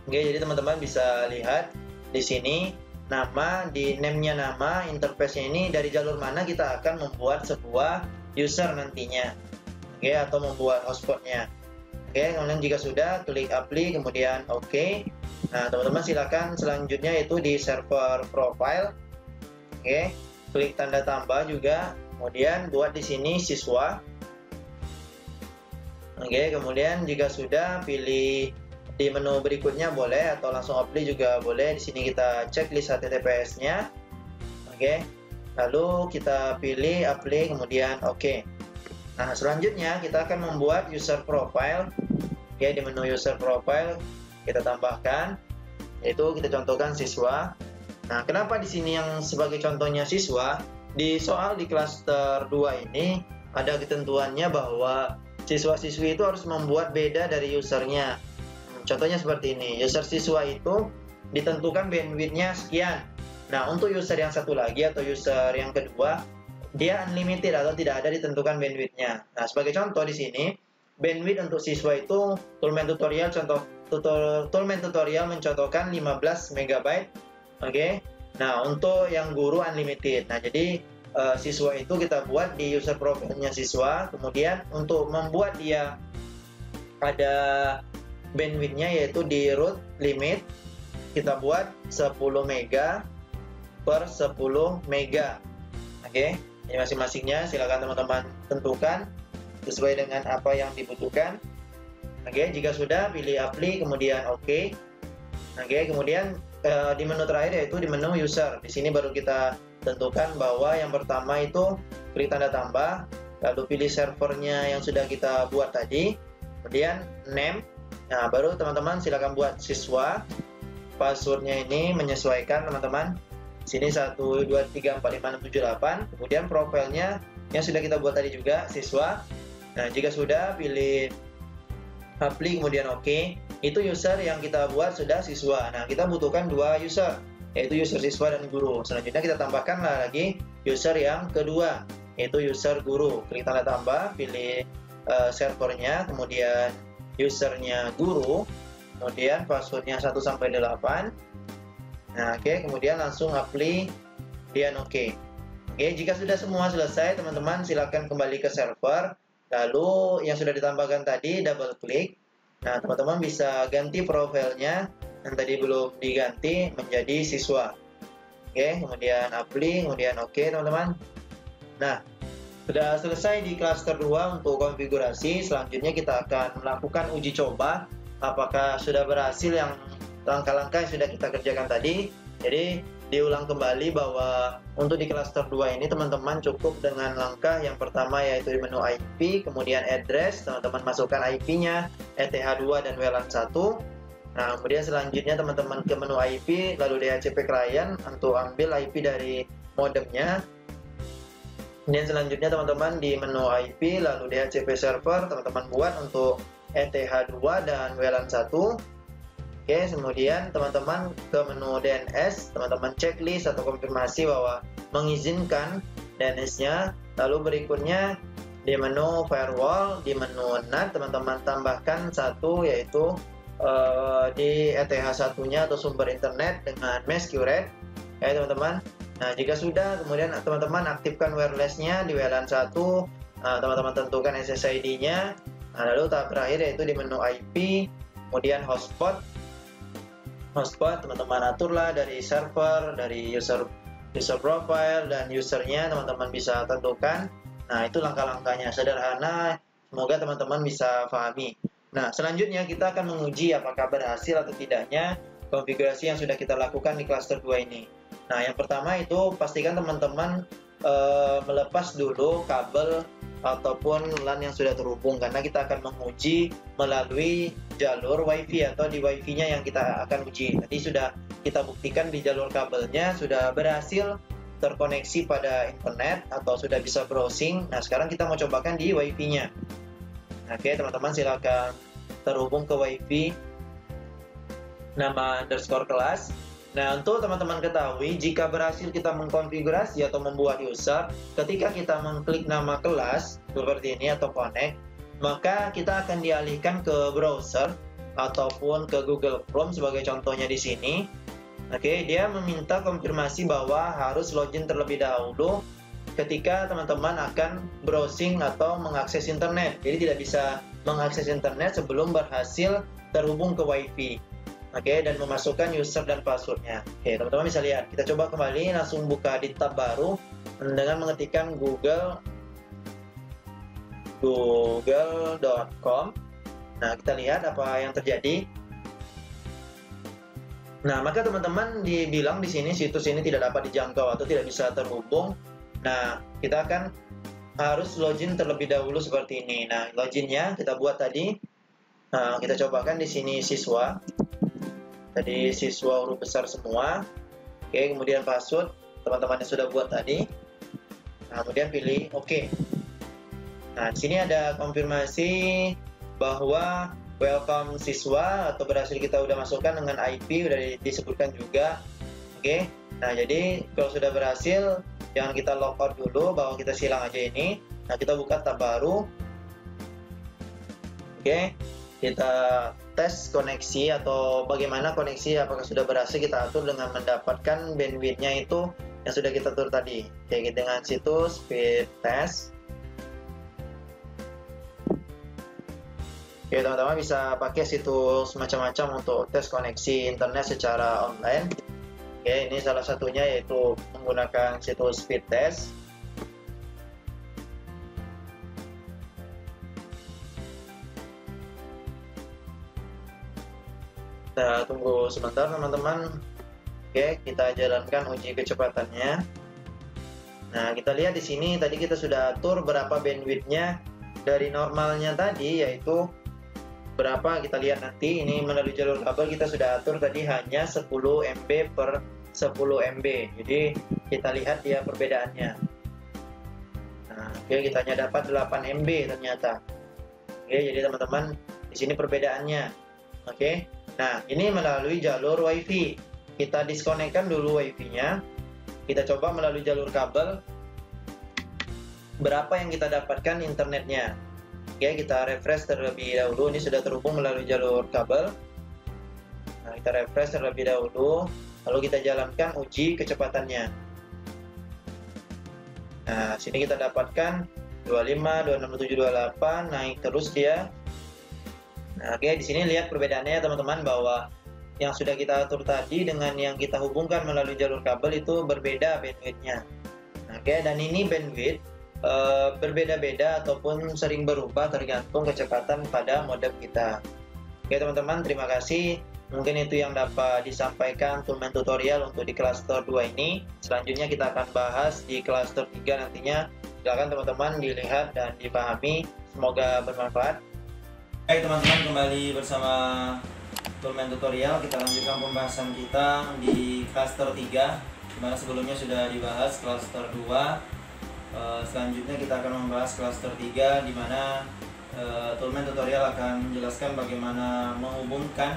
jadi teman-teman bisa lihat di sini nama, di name-nya nama, interface-nya ini dari jalur mana kita akan membuat sebuah user nantinya. Oke, atau membuat hotspotnya. Oke, kemudian jika sudah, klik apply, kemudian oke. Nah, teman-teman silakan selanjutnya itu di server profile. Oke, klik tanda tambah juga, kemudian buat di sini siswa. Oke, kemudian jika sudah, pilih di menu berikutnya boleh atau langsung apply juga boleh. Di sini kita cek list HTTPS-nya. Oke. Lalu kita pilih apply kemudian oke. Nah, selanjutnya kita akan membuat user profile. Oke, di menu user profile kita tambahkan, yaitu kita contohkan siswa. Nah, kenapa di sini yang sebagai contohnya siswa? Di soal di klaster 2 ini ada ketentuannya bahwa siswa-siswi itu harus membuat beda dari usernya. Contohnya seperti ini, user siswa itu ditentukan bandwidth-nya sekian. Nah, untuk user yang satu lagi atau user yang kedua, dia unlimited atau tidak ada ditentukan bandwidth-nya. Nah, sebagai contoh di sini, bandwidth untuk siswa itu Toolman tutorial Toolman tutorial mencontohkan 15 MB. Oke. Nah, untuk yang guru unlimited. Nah, jadi siswa itu kita buat di user profile-nya siswa, kemudian untuk membuat dia ada bandwidth-nya yaitu di root limit kita buat 10 MB per 10 MB. Oke. Ini masing-masingnya silakan teman-teman tentukan sesuai dengan apa yang dibutuhkan. Oke, jika sudah pilih apply kemudian oke. Oke, kemudian di menu terakhir yaitu di menu user. Di sini baru kita tentukan bahwa yang pertama itu klik tanda tambah, lalu pilih servernya yang sudah kita buat tadi, kemudian name. Nah, baru teman-teman silakan buat siswa. Passwordnya ini menyesuaikan teman-teman. Sini 1 2 3 4 5 6 7 8. Kemudian profilnya yang sudah kita buat tadi juga siswa. Nah, jika sudah pilih apply kemudian oke. Itu user yang kita buat sudah siswa. Nah, kita butuhkan 2 user, yaitu user siswa dan guru. Selanjutnya kita tambahkan lagi user yang kedua, yaitu user guru. Klik tanda tambah, pilih servernya, kemudian usernya guru, kemudian passwordnya 1 sampai 8. Nah, oke, kemudian langsung apply dan oke. Oke, jika sudah semua selesai, teman-teman silakan kembali ke server. Lalu yang sudah ditambahkan tadi double klik. Nah, teman-teman bisa ganti profilnya yang tadi belum diganti menjadi siswa. Oke, kemudian apply, kemudian oke, teman-teman. Nah, sudah selesai di klaster 2 untuk konfigurasi. Selanjutnya kita akan melakukan uji coba apakah sudah berhasil yang langkah-langkah yang sudah kita kerjakan tadi. Jadi diulang kembali bahwa untuk di klaster 2 ini teman-teman cukup dengan langkah yang pertama yaitu di menu IP, kemudian address, teman-teman masukkan IP-nya, ETH2 dan WLAN 1. Nah, kemudian selanjutnya teman-teman ke menu IP, lalu DHCP client untuk ambil IP dari modemnya. Kemudian selanjutnya teman-teman di menu IP, lalu DHCP server, teman-teman buat untuk ETH2 dan WLAN 1. Oke, kemudian teman-teman ke menu DNS, teman-teman checklist atau konfirmasi bahwa mengizinkan DNS-nya. Lalu berikutnya di menu firewall, di menu NAT, teman-teman tambahkan satu yaitu di ETH1-nya atau sumber internet dengan mesh QRAD. Ya, teman-teman. Nah, jika sudah, kemudian teman-teman aktifkan wireless-nya di WLAN 1, teman-teman tentukan SSID-nya. Nah, lalu tahap terakhir yaitu di menu IP, kemudian hotspot, teman-teman aturlah dari server, dari user profile dan usernya teman-teman bisa tentukan. Nah, itu langkah-langkahnya sederhana, semoga teman-teman bisa pahami. Nah, selanjutnya kita akan menguji apakah berhasil atau tidaknya konfigurasi yang sudah kita lakukan di klaster 2 ini. Nah, yang pertama itu pastikan teman-teman melepas dulu kabel ataupun LAN yang sudah terhubung, karena kita akan menguji melalui jalur WiFi atau di WiFi-nya yang kita akan uji. Tadi sudah kita buktikan di jalur kabelnya sudah berhasil terkoneksi pada internet atau sudah bisa browsing. Nah, sekarang kita mau cobakan di WiFi-nya. Oke, teman-teman silakan terhubung ke WiFi nama _kelas. Nah, untuk teman-teman ketahui, jika berhasil kita mengkonfigurasi atau membuat user, ketika kita mengklik nama kelas seperti ini atau connect, maka kita akan dialihkan ke browser ataupun ke Google Chrome sebagai contohnya di sini. Oke, dia meminta konfirmasi bahwa harus login terlebih dahulu ketika teman-teman akan browsing atau mengakses internet. Jadi tidak bisa mengakses internet sebelum berhasil terhubung ke WiFi. Oke, dan memasukkan user dan passwordnya. Oke, teman-teman bisa lihat. Kita coba kembali, langsung buka di tab baru dengan mengetikkan google.com. Nah, kita lihat apa yang terjadi. Nah, maka teman-teman dibilang di sini situs ini tidak dapat dijangkau atau tidak bisa terhubung. Nah, kita akan harus login terlebih dahulu seperti ini. Nah, loginnya kita buat tadi. Nah, kita cobakan di sini siswa. Tadi siswa huruf besar semua. Oke, kemudian password teman-teman yang sudah buat tadi. Nah, kemudian pilih OK. Nah, di sini ada konfirmasi bahwa welcome siswa atau berhasil kita udah masukkan dengan IP, udah disebutkan juga. Oke. Nah, jadi kalau sudah berhasil, jangan kita logout dulu, bahwa kita silang aja ini. Nah, kita buka tab baru. Oke. Kita tes koneksi atau bagaimana koneksi, apakah sudah berhasil kita atur dengan mendapatkan bandwidth-nya itu yang sudah kita atur tadi. Oke, dengan situs speed test. Oke, teman-teman bisa pakai situs macam-macam untuk tes koneksi internet secara online. Oke, ini salah satunya yaitu menggunakan situs speed test. Kita tunggu sebentar teman-teman. Oke, kita jalankan uji kecepatannya. Nah, kita lihat di sini tadi kita sudah atur berapa bandwidth-nya dari normalnya tadi, yaitu berapa kita lihat nanti. Ini melalui jalur kabel kita sudah atur tadi hanya 10 MB per 10 MB. Jadi kita lihat dia perbedaannya. Nah, oke, kita hanya dapat 8 MB ternyata. Oke, jadi teman-teman di sini perbedaannya. Oke. Nah, ini melalui jalur WiFi. Kita diskonekkan dulu WiFi-nya. Kita coba melalui jalur kabel. Berapa yang kita dapatkan internetnya? Oke, kita refresh terlebih dahulu. Ini sudah terhubung melalui jalur kabel. Nah, kita refresh terlebih dahulu. Lalu kita jalankan uji kecepatannya. Nah, sini kita dapatkan 25, 26, 28, naik terus dia. Nah, oke, di sini lihat perbedaannya teman-teman, bahwa yang sudah kita atur tadi dengan yang kita hubungkan melalui jalur kabel itu berbeda bandwidth-nya. Nah, oke, dan ini bandwidth berbeda-beda ataupun sering berubah tergantung kecepatan pada modem kita. Oke teman-teman, terima kasih. Mungkin itu yang dapat disampaikan Toolman tutorial untuk di cluster 2 ini. Selanjutnya kita akan bahas di cluster 3 nantinya. Silakan teman-teman dilihat dan dipahami. Semoga bermanfaat. Baik teman-teman, kembali bersama Toolman tutorial. Kita lanjutkan pembahasan kita di cluster 3, dimana sebelumnya sudah dibahas cluster 2. Selanjutnya kita akan membahas cluster 3, dimana Toolman tutorial akan menjelaskan bagaimana menghubungkan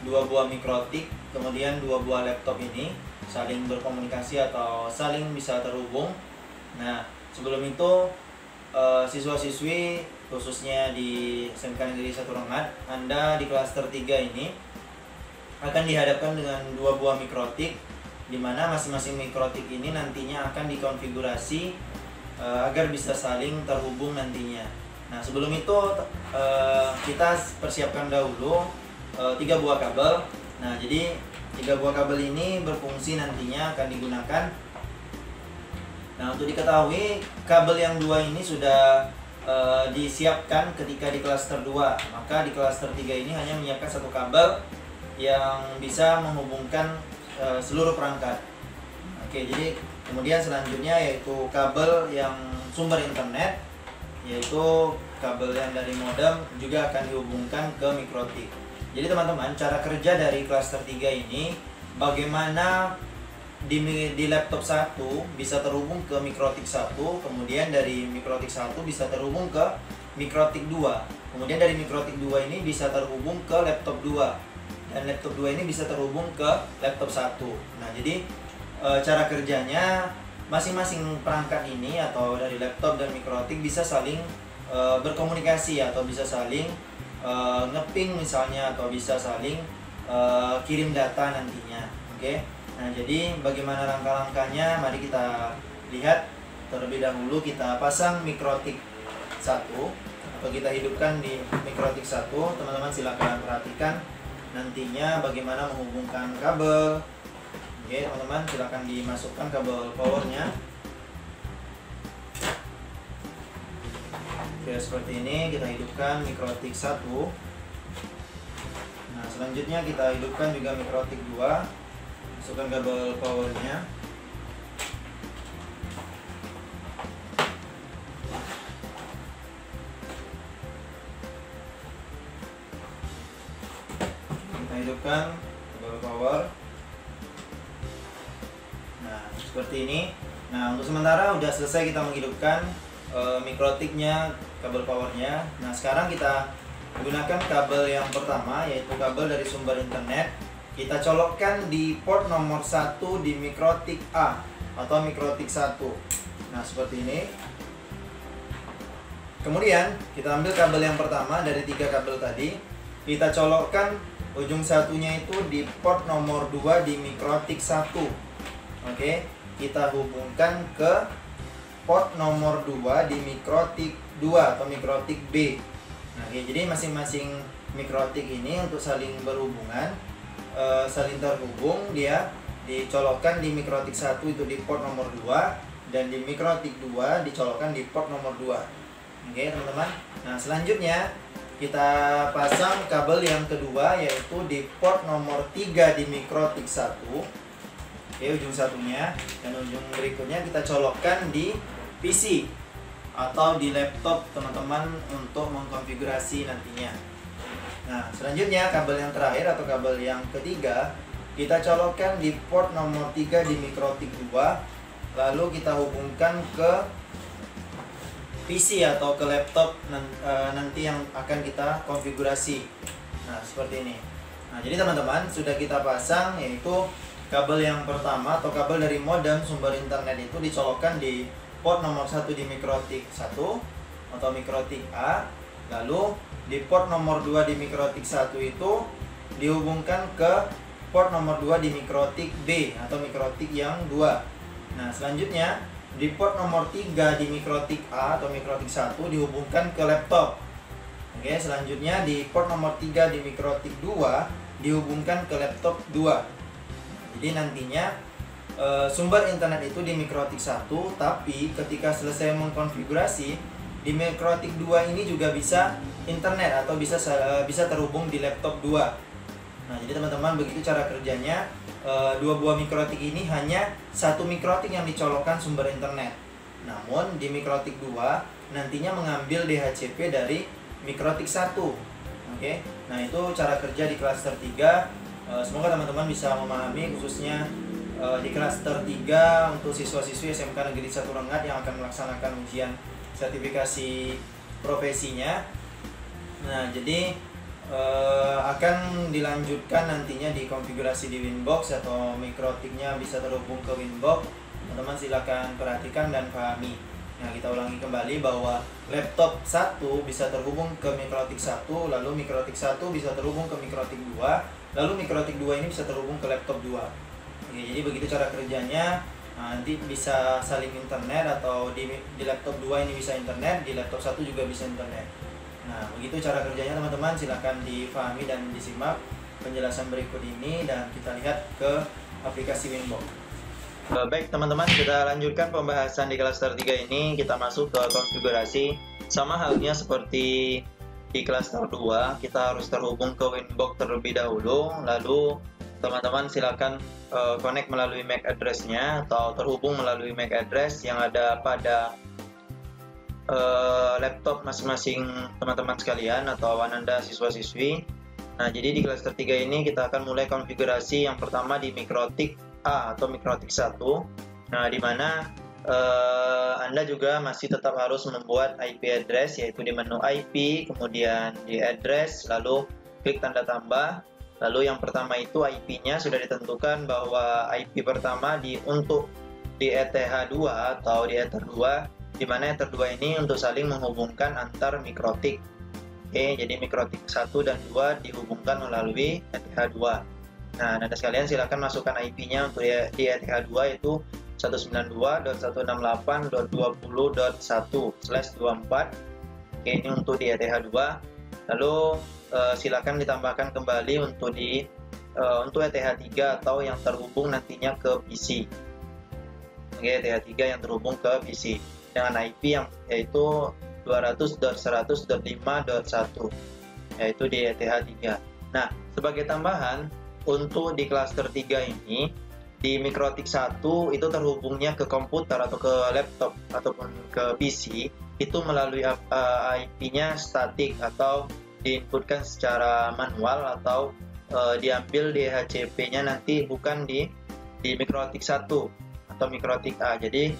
dua buah mikrotik, kemudian dua buah laptop ini saling berkomunikasi atau saling bisa terhubung. Nah, sebelum itu siswa-siswi khususnya di SMK Negeri 1 Rengat, Anda di klaster 3 ini akan dihadapkan dengan dua buah mikrotik, di mana masing-masing mikrotik ini nantinya akan dikonfigurasi agar bisa saling terhubung nantinya. Nah, sebelum itu kita persiapkan dahulu 3 buah kabel. Nah, jadi 3 buah kabel ini berfungsi nantinya akan digunakan. Nah, untuk diketahui kabel yang 2 ini sudah disiapkan ketika di klaster 2. Maka di klaster 3 ini hanya menyiapkan satu kabel yang bisa menghubungkan seluruh perangkat. Oke, jadi kemudian selanjutnya yaitu kabel yang sumber internet, yaitu kabel yang dari modem juga akan dihubungkan ke mikrotik. Jadi teman-teman, cara kerja dari klaster 3 ini bagaimana di laptop 1 bisa terhubung ke mikrotik 1, kemudian dari mikrotik 1 bisa terhubung ke mikrotik 2, kemudian dari mikrotik 2 ini bisa terhubung ke laptop 2, dan laptop 2 ini bisa terhubung ke laptop 1. Nah, jadi cara kerjanya masing-masing perangkat ini atau dari laptop dan mikrotik bisa saling berkomunikasi atau bisa saling ngeping misalnya, atau bisa saling kirim data nantinya. Oke. Nah, jadi bagaimana langkah-langkahnya? Mari kita lihat terlebih dahulu. Kita pasang mikrotik 1 atau kita hidupkan di mikrotik 1. Teman-teman silakan perhatikan nantinya bagaimana menghubungkan kabel. Oke, teman-teman silakan dimasukkan kabel powernya. Oke, seperti ini kita hidupkan mikrotik 1. Nah, selanjutnya kita hidupkan juga mikrotik 2. Masukkan kabel powernya. hidupkan kabel power. Nah, seperti ini. Nah, untuk sementara udah selesai kita menghidupkan mikrotiknya, kabel powernya. Nah, sekarang kita gunakan kabel yang pertama, yaitu kabel dari sumber internet. Kita colokkan di port nomor 1 di mikrotik A atau mikrotik 1. Nah, seperti ini. Kemudian kita ambil kabel yang pertama dari 3 kabel tadi, kita colokkan ujung satunya itu di port nomor 2 di mikrotik 1. Oke, kita hubungkan ke port nomor 2 di mikrotik 2 atau mikrotik B. Nah, jadi masing-masing mikrotik ini untuk saling berhubungan, saling terhubung, dia dicolokkan di mikrotik 1 itu di port nomor 2, dan di mikrotik 2 dicolokkan di port nomor 2. Oke, teman-teman. Nah, selanjutnya kita pasang kabel yang kedua, yaitu di port nomor 3 di mikrotik 1. Oke, ujung satunya, dan ujung berikutnya kita colokkan di PC atau di laptop teman-teman untuk mengkonfigurasi nantinya. Nah, selanjutnya kabel yang terakhir atau kabel yang ketiga kita colokkan di port nomor 3 di mikrotik 2, lalu kita hubungkan ke PC atau ke laptop nanti yang akan kita konfigurasi. Nah, seperti ini. Nah, jadi teman-teman, sudah kita pasang, yaitu kabel yang pertama atau kabel dari modem sumber internet itu dicolokkan di port nomor 1 di mikrotik 1 atau mikrotik A. Lalu di port nomor 2 di mikrotik 1 itu dihubungkan ke port nomor 2 di mikrotik B atau mikrotik yang 2. Nah, selanjutnya di port nomor 3 di mikrotik A atau mikrotik 1 dihubungkan ke laptop. Oke, selanjutnya di port nomor 3 di mikrotik 2 dihubungkan ke laptop 2. Jadi nantinya sumber internet itu di mikrotik 1, tapi ketika selesai mengkonfigurasi di mikrotik 2 ini juga bisa internet atau bisa terhubung di laptop 2. Nah, jadi teman-teman, begitu cara kerjanya. Dua buah mikrotik ini hanya satu mikrotik yang dicolokkan sumber internet. Namun di mikrotik 2 nantinya mengambil DHCP dari mikrotik 1. Oke. Nah, itu cara kerja di klaster 3. Semoga teman-teman bisa memahami, khususnya di klaster 3 untuk siswa-siswi SMK Negeri 1 Rengat yang akan melaksanakan ujian sertifikasi profesinya. Nah, jadi akan dilanjutkan nantinya di konfigurasi di Winbox atau mikrotiknya bisa terhubung ke Winbox. Teman-teman silakan perhatikan dan pahami. Nah, kita ulangi kembali bahwa laptop 1 bisa terhubung ke mikrotik 1, lalu mikrotik 1 bisa terhubung ke mikrotik 2, lalu mikrotik 2 ini bisa terhubung ke laptop 2. Oke, jadi begitu cara kerjanya. Nah, nanti bisa saling internet, atau di laptop 2 ini bisa internet, di laptop 1 juga bisa internet. Nah, begitu cara kerjanya teman-teman, silahkan difahami dan disimak penjelasan berikut ini, dan kita lihat ke aplikasi Winbox. Baik teman-teman, kita lanjutkan pembahasan di klaster 3 ini. Kita masuk ke konfigurasi. Sama halnya seperti di klaster 2, kita harus terhubung ke Winbox terlebih dahulu. Lalu teman-teman silakan connect melalui MAC address-nya atau terhubung melalui MAC address yang ada pada laptop masing-masing teman-teman sekalian atau Ananda siswa-siswi. Nah, jadi di klaster 3 ini kita akan mulai konfigurasi yang pertama di mikrotik A atau mikrotik 1. Nah, di mana Anda juga masih tetap harus membuat IP address, yaitu di menu IP, kemudian di address, lalu klik tanda tambah. Lalu yang pertama itu IP-nya sudah ditentukan bahwa IP pertama untuk di ETH2 atau di Ether 2, di mana Ether 2 ini untuk saling menghubungkan antar mikrotik. Oke, jadi mikrotik 1 dan 2 dihubungkan melalui ETH2. Nah, Anda sekalian silakan masukkan IP-nya untuk di ETH2, yaitu 192.168.20.1/24. Oke, ini untuk di ETH2. Lalu silakan ditambahkan kembali untuk untuk ETH3 atau yang terhubung nantinya ke PC. Oke, ETH3 yang terhubung ke PC dengan IP yang yaitu 200.100.5.1, yaitu di ETH3. Nah, sebagai tambahan untuk di klaster 3 ini, di mikrotik 1 itu terhubungnya ke komputer atau ke laptop ataupun ke PC itu melalui IP-nya statik atau diinputkan secara manual atau diambil DHCP-nya nanti bukan di mikrotik 1 atau mikrotik A. Jadi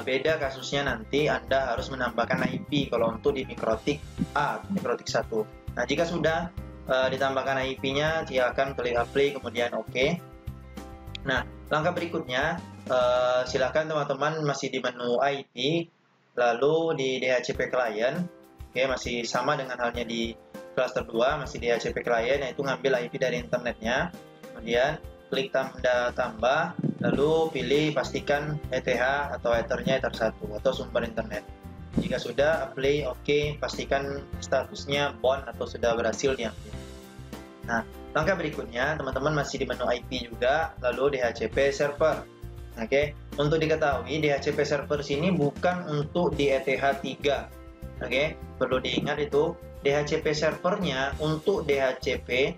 beda kasusnya, nanti Anda harus menambahkan IP kalau untuk di mikrotik A atau mikrotik 1. Nah, jika sudah ditambahkan IP-nya, silakan klik apply kemudian OK. Nah, langkah berikutnya silakan teman-teman masih di menu IP, lalu di DHCP client. Oke, masih sama dengan halnya di cluster 2, masih DHCP client, yaitu ngambil IP dari internetnya. Kemudian klik tanda tambah, lalu pilih pastikan ETH atau Ethernya Ether 1 atau sumber internet. Jika sudah, apply OK, pastikan statusnya bound atau sudah berhasil diambil. Nah, langkah berikutnya teman-teman masih di menu IP juga, lalu DHCP server. Oke, untuk diketahui DHCP server sini bukan untuk di ETH 3. Oke, perlu diingat itu DHCP servernya untuk DHCP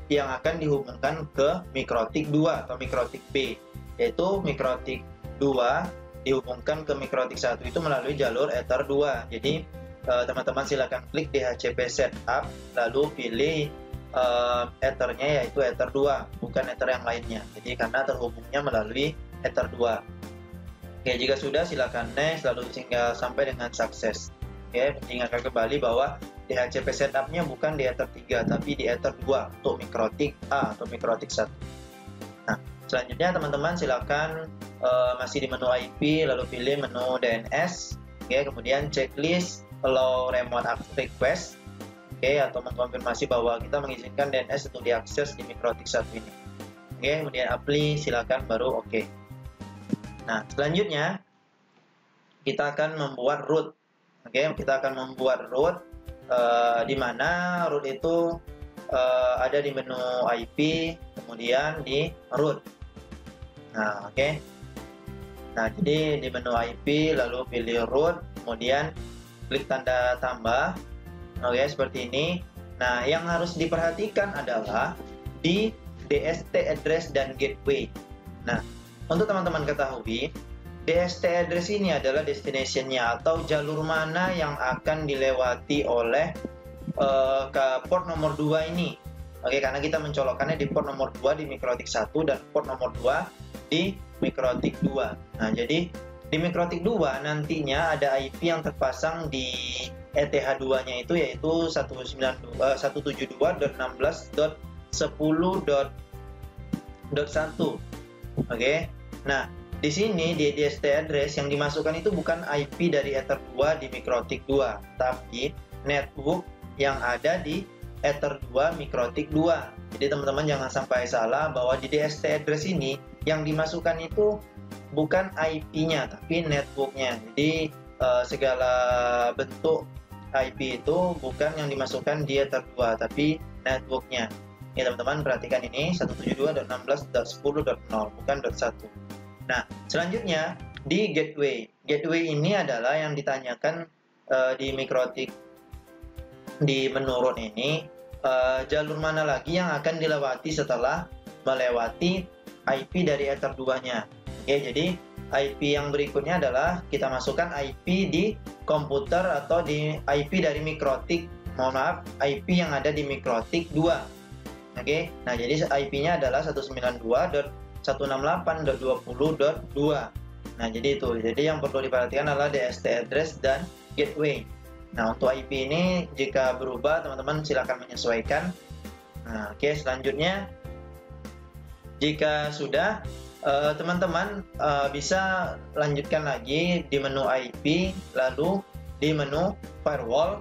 yang akan dihubungkan ke mikrotik 2 atau mikrotik B, yaitu mikrotik 2 dihubungkan ke mikrotik 1 itu melalui jalur Ether 2. Jadi teman-teman silakan klik DHCP setup, lalu pilih Ethernya yaitu Ether 2, bukan Ether yang lainnya. Jadi karena terhubungnya melalui Ether 2. Oke, jika sudah silakan next, lalu hingga sampai dengan sukses. Oke, ingatkan kembali bahwa DHCP setupnya bukan di Ether 3 tapi di Ether 2 untuk mikrotik A atau mikrotik 1. Nah, selanjutnya teman-teman silakan masih di menu IP, lalu pilih menu DNS. Oke, kemudian checklist allow remote request. Oke, atau mengkonfirmasi bahwa kita mengizinkan DNS untuk diakses di mikrotik 1 ini. Oke, kemudian apply, silakan baru oke. Nah, selanjutnya kita akan membuat root. Oke, kita akan membuat root di mana root itu ada di menu IP, kemudian di root. Nah, oke. Nah, jadi di menu IP lalu pilih root, kemudian klik tanda tambah. Oke, seperti ini. Nah, yang harus diperhatikan adalah di DST address dan gateway. Nah, untuk teman-teman ketahui, DST address ini adalah destination-nya atau jalur mana yang akan dilewati oleh ke port nomor 2 ini. Oke, karena kita mencolokkannya di port nomor 2 di mikrotik 1 dan port nomor 2 di mikrotik 2. Nah, jadi di mikrotik 2 nantinya ada IP yang terpasang di ETH2-nya itu yaitu 172.16.10.1. Oke. Nah, di sini di DST address yang dimasukkan itu bukan IP dari Ether 2 di mikrotik 2, tapi network yang ada di Ether 2 mikrotik 2. Jadi teman-teman jangan sampai salah bahwa di DST address ini yang dimasukkan itu bukan IP-nya tapi networknya. Jadi segala bentuk IP itu bukan yang dimasukkan di Ether 2 tapi networknya. Ya teman-teman perhatikan ini 172.16.10.0 bukan .1. Nah, selanjutnya di gateway. Gateway ini adalah yang ditanyakan di mikrotik di menu root ini, jalur mana lagi yang akan dilewati setelah melewati IP dari Ether 2-nya. Oke, jadi IP yang berikutnya adalah kita masukkan IP di komputer atau di IP dari mikrotik, IP yang ada di mikrotik 2. Oke, nah jadi IP-nya adalah 192.168.20.2. Nah, jadi itu. Jadi yang perlu diperhatikan adalah DST address dan gateway. Nah, untuk IP ini jika berubah, teman-teman silakan menyesuaikan. Nah, oke, selanjutnya jika sudah, teman-teman bisa lanjutkan lagi di menu IP, lalu di menu firewall.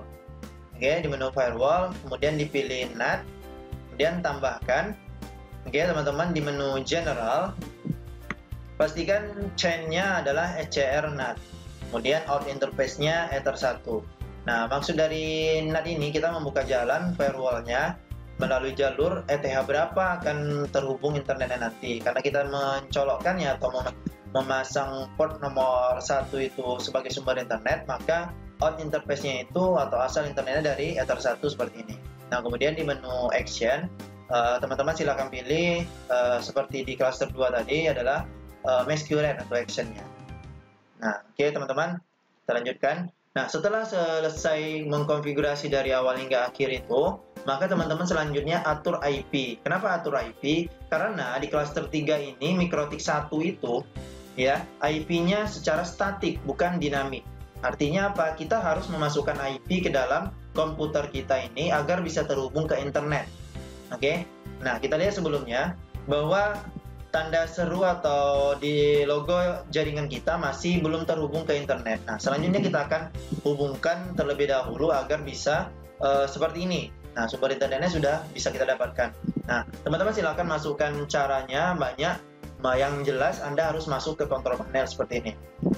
Oke, di menu firewall, kemudian dipilih NAT, kemudian tambahkan. Oke, teman-teman di menu general pastikan chain-nya adalah ECR NAT. Kemudian out interface-nya Ether 1. Nah, maksud dari NAT ini kita membuka jalan firewall-nya melalui jalur ETH berapa akan terhubung internetnya nanti. Karena kita mencolokkannya atau memasang port nomor 1 itu sebagai sumber internet, maka out interface-nya itu atau asal internetnya dari Ether 1 seperti ini. Nah, kemudian di menu action, teman-teman silakan pilih seperti di cluster 2 tadi adalah masquerade atau action-nya. Nah, oke teman-teman, kita lanjutkan. Nah, setelah selesai mengkonfigurasi dari awal hingga akhir itu, maka teman-teman selanjutnya atur IP. Kenapa atur IP? Karena di klaster 3 ini mikrotik 1 itu ya IP-nya secara statik bukan dinamik. Artinya apa? Kita harus memasukkan IP ke dalam komputer kita ini agar bisa terhubung ke internet. Oke. Nah, kita lihat sebelumnya bahwa tanda seru atau di logo jaringan kita masih belum terhubung ke internet. Nah, selanjutnya kita akan hubungkan terlebih dahulu agar bisa seperti ini. Nah, sumber internetnya sudah bisa kita dapatkan. Nah, teman-teman silakan masukkan caranya banyak. Yang jelas Anda harus masuk ke control panel seperti ini.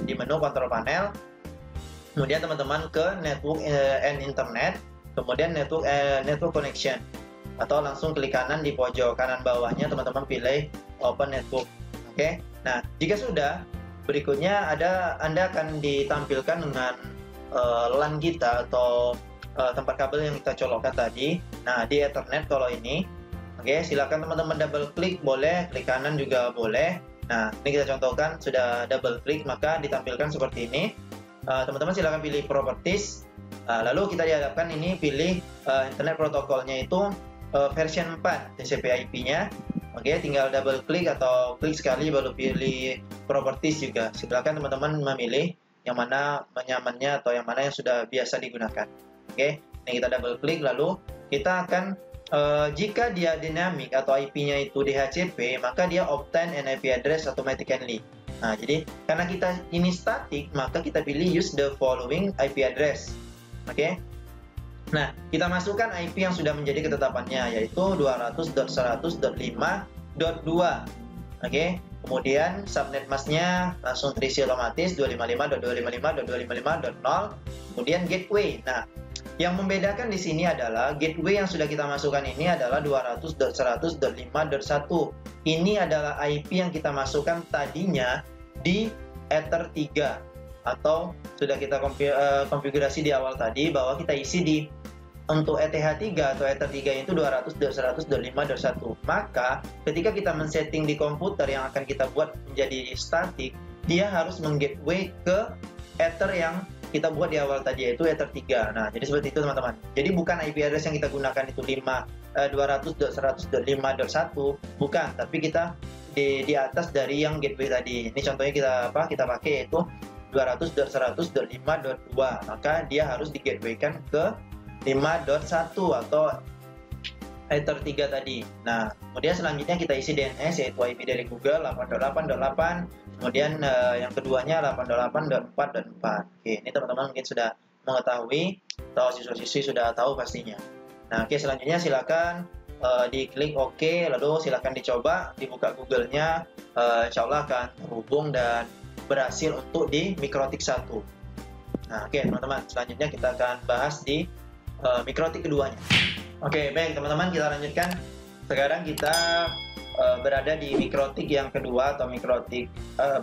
Di menu control panel, kemudian teman-teman ke network and internet, kemudian network connection, atau langsung klik kanan di pojok kanan bawahnya teman-teman pilih open network. Oke. Nah, jika sudah, berikutnya Anda akan ditampilkan dengan LAN kita atau tempat kabel yang kita colokkan tadi. Nah, di Ethernet kalau ini. Oke, silakan teman-teman double klik boleh, klik kanan juga boleh. Nah, ini kita contohkan sudah double klik maka ditampilkan seperti ini. Teman-teman silakan pilih properties. Lalu kita dihadapkan ini pilih internet protokolnya itu version 4 TCP IP-nya. Oke, tinggal double klik atau klik sekali baru pilih properties juga. Silakan teman-teman memilih yang mana nyamannya atau yang mana yang sudah biasa digunakan. Oke, ini kita double klik lalu kita akan jika dia dynamic atau IP-nya itu DHCP, maka dia obtain an IP address automatically. Nah, jadi karena kita ini static, maka kita pilih use the following IP address. Oke. Nah, kita masukkan IP yang sudah menjadi ketetapannya, yaitu 200.100.5.2. Oke. Kemudian subnet masknya langsung terisi otomatis 255.255.255.0. Kemudian gateway. Nah, yang membedakan di sini adalah gateway yang sudah kita masukkan ini adalah 200.100.5.1. Ini adalah IP yang kita masukkan tadinya di Ether 3 atau sudah kita konfigurasi di awal tadi bahwa kita isi di untuk ETH3 atau Ether 3 itu 200.100.5.1. Maka ketika kita men-setting di komputer yang akan kita buat menjadi static, dia harus meng-gateway ke Ether yang kita buat di awal tadi yaitu Ether 3. Nah, jadi seperti itu teman-teman. Jadi bukan IP address yang kita gunakan itu 200.100.5.1 bukan, tapi kita di atas dari yang gateway tadi. Ini contohnya kita pakai yaitu 200.100.5.2. Maka dia harus di-gatewaykan ke 5.1 atau Ether 3 tadi. Nah, kemudian selanjutnya kita isi DNS yaitu IP dari Google 8.8.8. Kemudian yang keduanya 8.8.4.4. Oke, ini teman-teman mungkin sudah mengetahui atau siswa-siswi sudah tahu pastinya. Nah, oke, selanjutnya silakan diklik OK, lalu silakan dicoba, dibuka Google-nya, insya Allah akan terhubung dan berhasil untuk di mikrotik 1. Nah, oke teman-teman, selanjutnya kita akan bahas di mikrotik keduanya. Oke, baik teman-teman, kita lanjutkan. Sekarang kita berada di mikrotik yang kedua atau mikrotik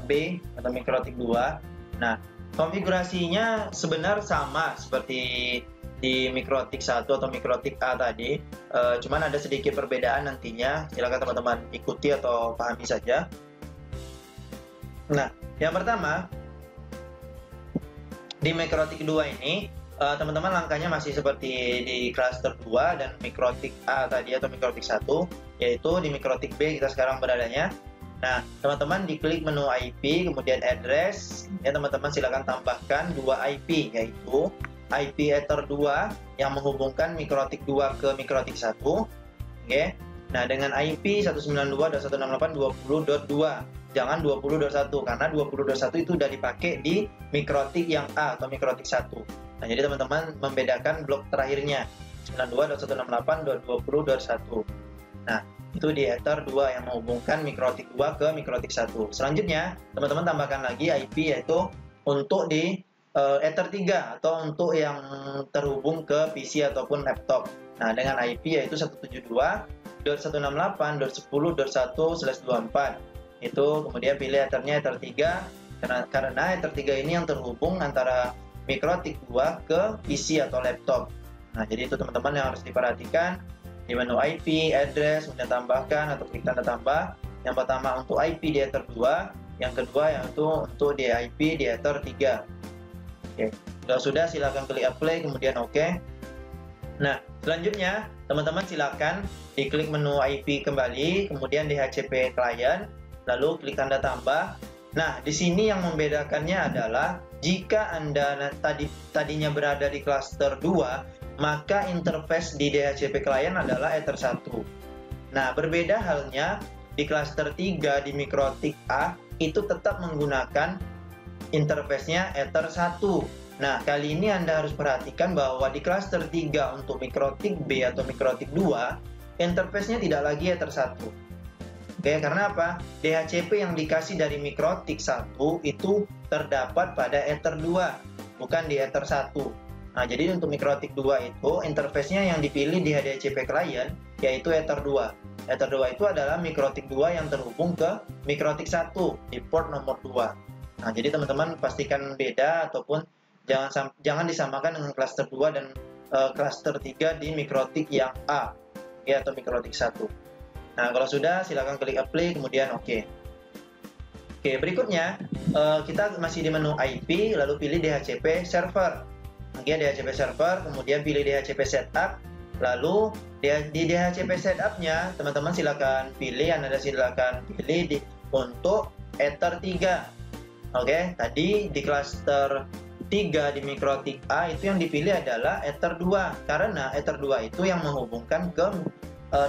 B atau mikrotik 2. Nah, konfigurasinya sebenarnya sama seperti di mikrotik 1 atau mikrotik A tadi, cuman ada sedikit perbedaan nantinya. Silakan teman-teman ikuti atau pahami saja. Nah, yang pertama di mikrotik 2 ini teman-teman langkahnya masih seperti di cluster 2 dan mikrotik A tadi atau mikrotik 1, yaitu di mikrotik B kita sekarang beradanya. Nah, teman-teman diklik menu IP, kemudian address, ya teman-teman silakan tambahkan 2 IP, yaitu IP Ether 2 yang menghubungkan mikrotik 2 ke mikrotik 1. Oke. Nah, dengan IP 192.168.20.2. Jangan 20.1 karena 20.1 itu udah dipakai di mikrotik yang A atau mikrotik 1. Nah, jadi teman-teman membedakan blok terakhirnya 92.168.20.1. Nah, itu di Ether 2 yang menghubungkan mikrotik 2 ke mikrotik 1. Selanjutnya, teman-teman tambahkan lagi IP yaitu untuk di Ether 3 atau untuk yang terhubung ke PC ataupun laptop. Nah, dengan IP yaitu 172.168.10.1/24. Itu kemudian pilih Ethernya Ether 3 karena Ether 3 ini yang terhubung antara mikrotik 2 ke PC atau laptop. Nah, jadi itu teman-teman yang harus diperhatikan di menu IP, address, kemudian tambahkan atau klik tanda tambah. Yang pertama untuk IP di Ether 2, yang kedua yaitu untuk di IP di Ether 3. Oke, kalau sudah silakan klik apply kemudian oke. Nah, selanjutnya teman-teman silakan diklik menu IP kembali, kemudian DHCP client, lalu klik tanda tambah. Nah, di sini yang membedakannya adalah jika Anda tadinya berada di cluster 2, maka interface di DHCP client adalah Ether 1. Nah, berbeda halnya di cluster 3 di MikroTik A itu tetap menggunakan interface-nya Ether 1. Nah, kali ini Anda harus perhatikan bahwa di cluster 3 untuk MikroTik B atau MikroTik 2, interface-nya tidak lagi Ether 1. Oke, karena apa? DHCP yang dikasih dari MikroTik 1 itu terdapat pada Ether 2, bukan di Ether 1. Nah, jadi untuk MikroTik 2 itu interface-nya yang dipilih di DHCP client yaitu Ether 2. Ether 2 itu adalah MikroTik 2 yang terhubung ke MikroTik 1 di port nomor 2. Nah, jadi teman-teman pastikan beda ataupun jangan disamakan dengan cluster 2 dan cluster 3 di MikroTik yang A ya, atau MikroTik 1. Nah, kalau sudah silakan klik apply kemudian oke. Oke, berikutnya kita masih di menu IP lalu pilih DHCP server. Oke, DHCP server, kemudian pilih DHCP setup. Lalu di DHCP setup-nya teman-teman silakan pilih, Anda silakan pilih untuk Ether 3. Oke, tadi di cluster 3 di MikroTik A itu yang dipilih adalah Ether 2 karena Ether 2 itu yang menghubungkan ke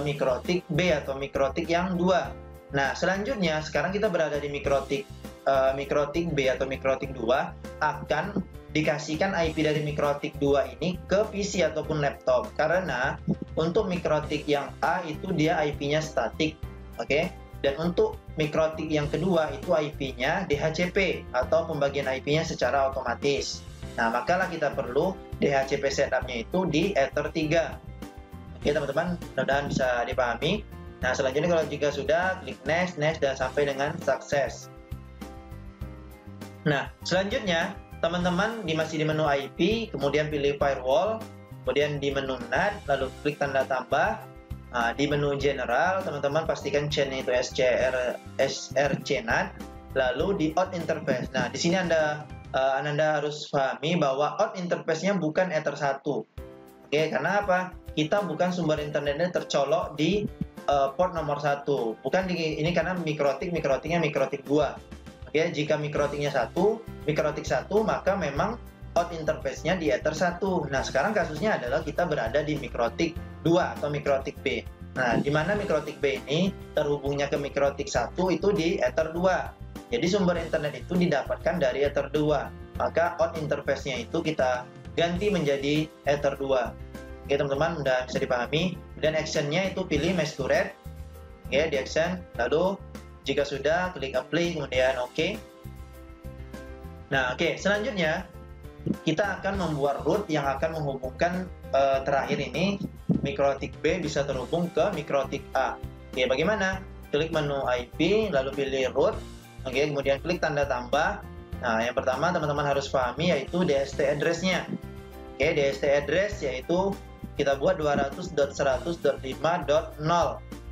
MikroTik B atau MikroTik yang 2. Nah, selanjutnya sekarang kita berada di MikroTik B atau MikroTik 2 akan dikasihkan IP dari MikroTik 2 ini ke PC ataupun laptop karena untuk MikroTik yang A itu dia IP-nya statik. Oke. Dan untuk MikroTik yang kedua itu IP-nya DHCP atau pembagian IP-nya secara otomatis. Nah, makalah kita perlu DHCP setup-nya itu di Ether 3. Oke teman-teman, mudah-mudahan bisa dipahami. Nah, selanjutnya kalau jika sudah, klik next, dan sampai dengan sukses. Nah, selanjutnya teman-teman masih di menu IP, kemudian pilih firewall, kemudian di menu NAT, lalu klik tanda tambah. Nah, di menu general, teman-teman pastikan chain-nya itu SRC-NAT, lalu di out interface. Nah, di sini Anda harus pahami bahwa out interface-nya bukan Ether 1. Oke, karena apa? Kita bukan sumber internetnya tercolok di port nomor 1. Bukan ini karena MikroTiknya MikroTik 2. Oke, jika MikroTiknya 1, MikroTik 1, maka memang out interface-nya di Ether 1. Nah, sekarang kasusnya adalah kita berada di MikroTik 2 atau MikroTik B. Nah, di mana MikroTik B ini terhubungnya ke MikroTik 1 itu di Ether 2. Jadi sumber internet itu didapatkan dari Ether 2. Maka out interface-nya itu kita ganti menjadi Ether 2. Oke, teman-teman, udah bisa dipahami. Dan action-nya itu pilih Mesh to Red. Oke, di action. Lalu jika sudah, klik apply, kemudian oke. Nah, oke, selanjutnya kita akan membuat root yang akan menghubungkan terakhir ini MikroTik B bisa terhubung ke MikroTik A. Oke, bagaimana? Klik menu IP, lalu pilih root. Oke, kemudian klik tanda tambah. Nah, yang pertama teman-teman harus pahami yaitu DST address-nya. Oke, DST address yaitu kita buat 200.100.5.0.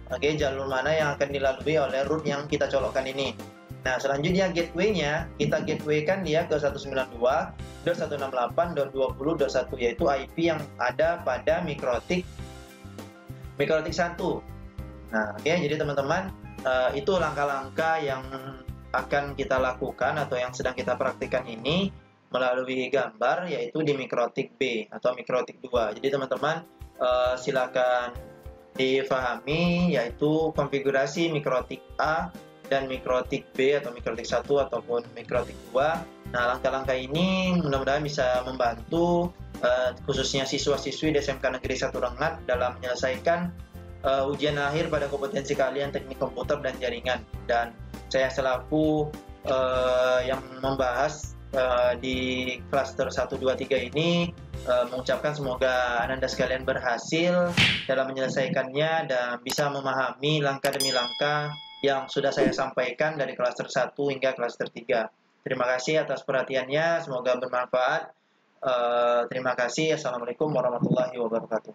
Oke, jalur mana yang akan dilalui oleh root yang kita colokkan ini. Nah, selanjutnya gateway-nya, kita gateway-kan dia ke 192.168.20.1 yaitu IP yang ada pada MikroTik 1. Nah, oke, jadi teman-teman, itu langkah-langkah yang akan kita lakukan atau yang sedang kita praktikkan ini melalui gambar yaitu di MikroTik B atau MikroTik 2. Jadi teman-teman, silakan difahami yaitu konfigurasi MikroTik A dan MikroTik B atau MikroTik 1 ataupun MikroTik 2. Nah, langkah-langkah ini mudah-mudahan bisa membantu khususnya siswa-siswi di SMK Negeri 1 Rengat dalam menyelesaikan ujian akhir pada kompetensi kalian teknik komputer dan jaringan. Dan saya selaku yang membahas di cluster 1, 2, 3 ini mengucapkan semoga Anda sekalian berhasil dalam menyelesaikannya dan bisa memahami langkah demi langkah yang sudah saya sampaikan dari cluster 1 hingga cluster 3. Terima kasih atas perhatiannya, semoga bermanfaat. Terima kasih. Assalamualaikum warahmatullahi wabarakatuh.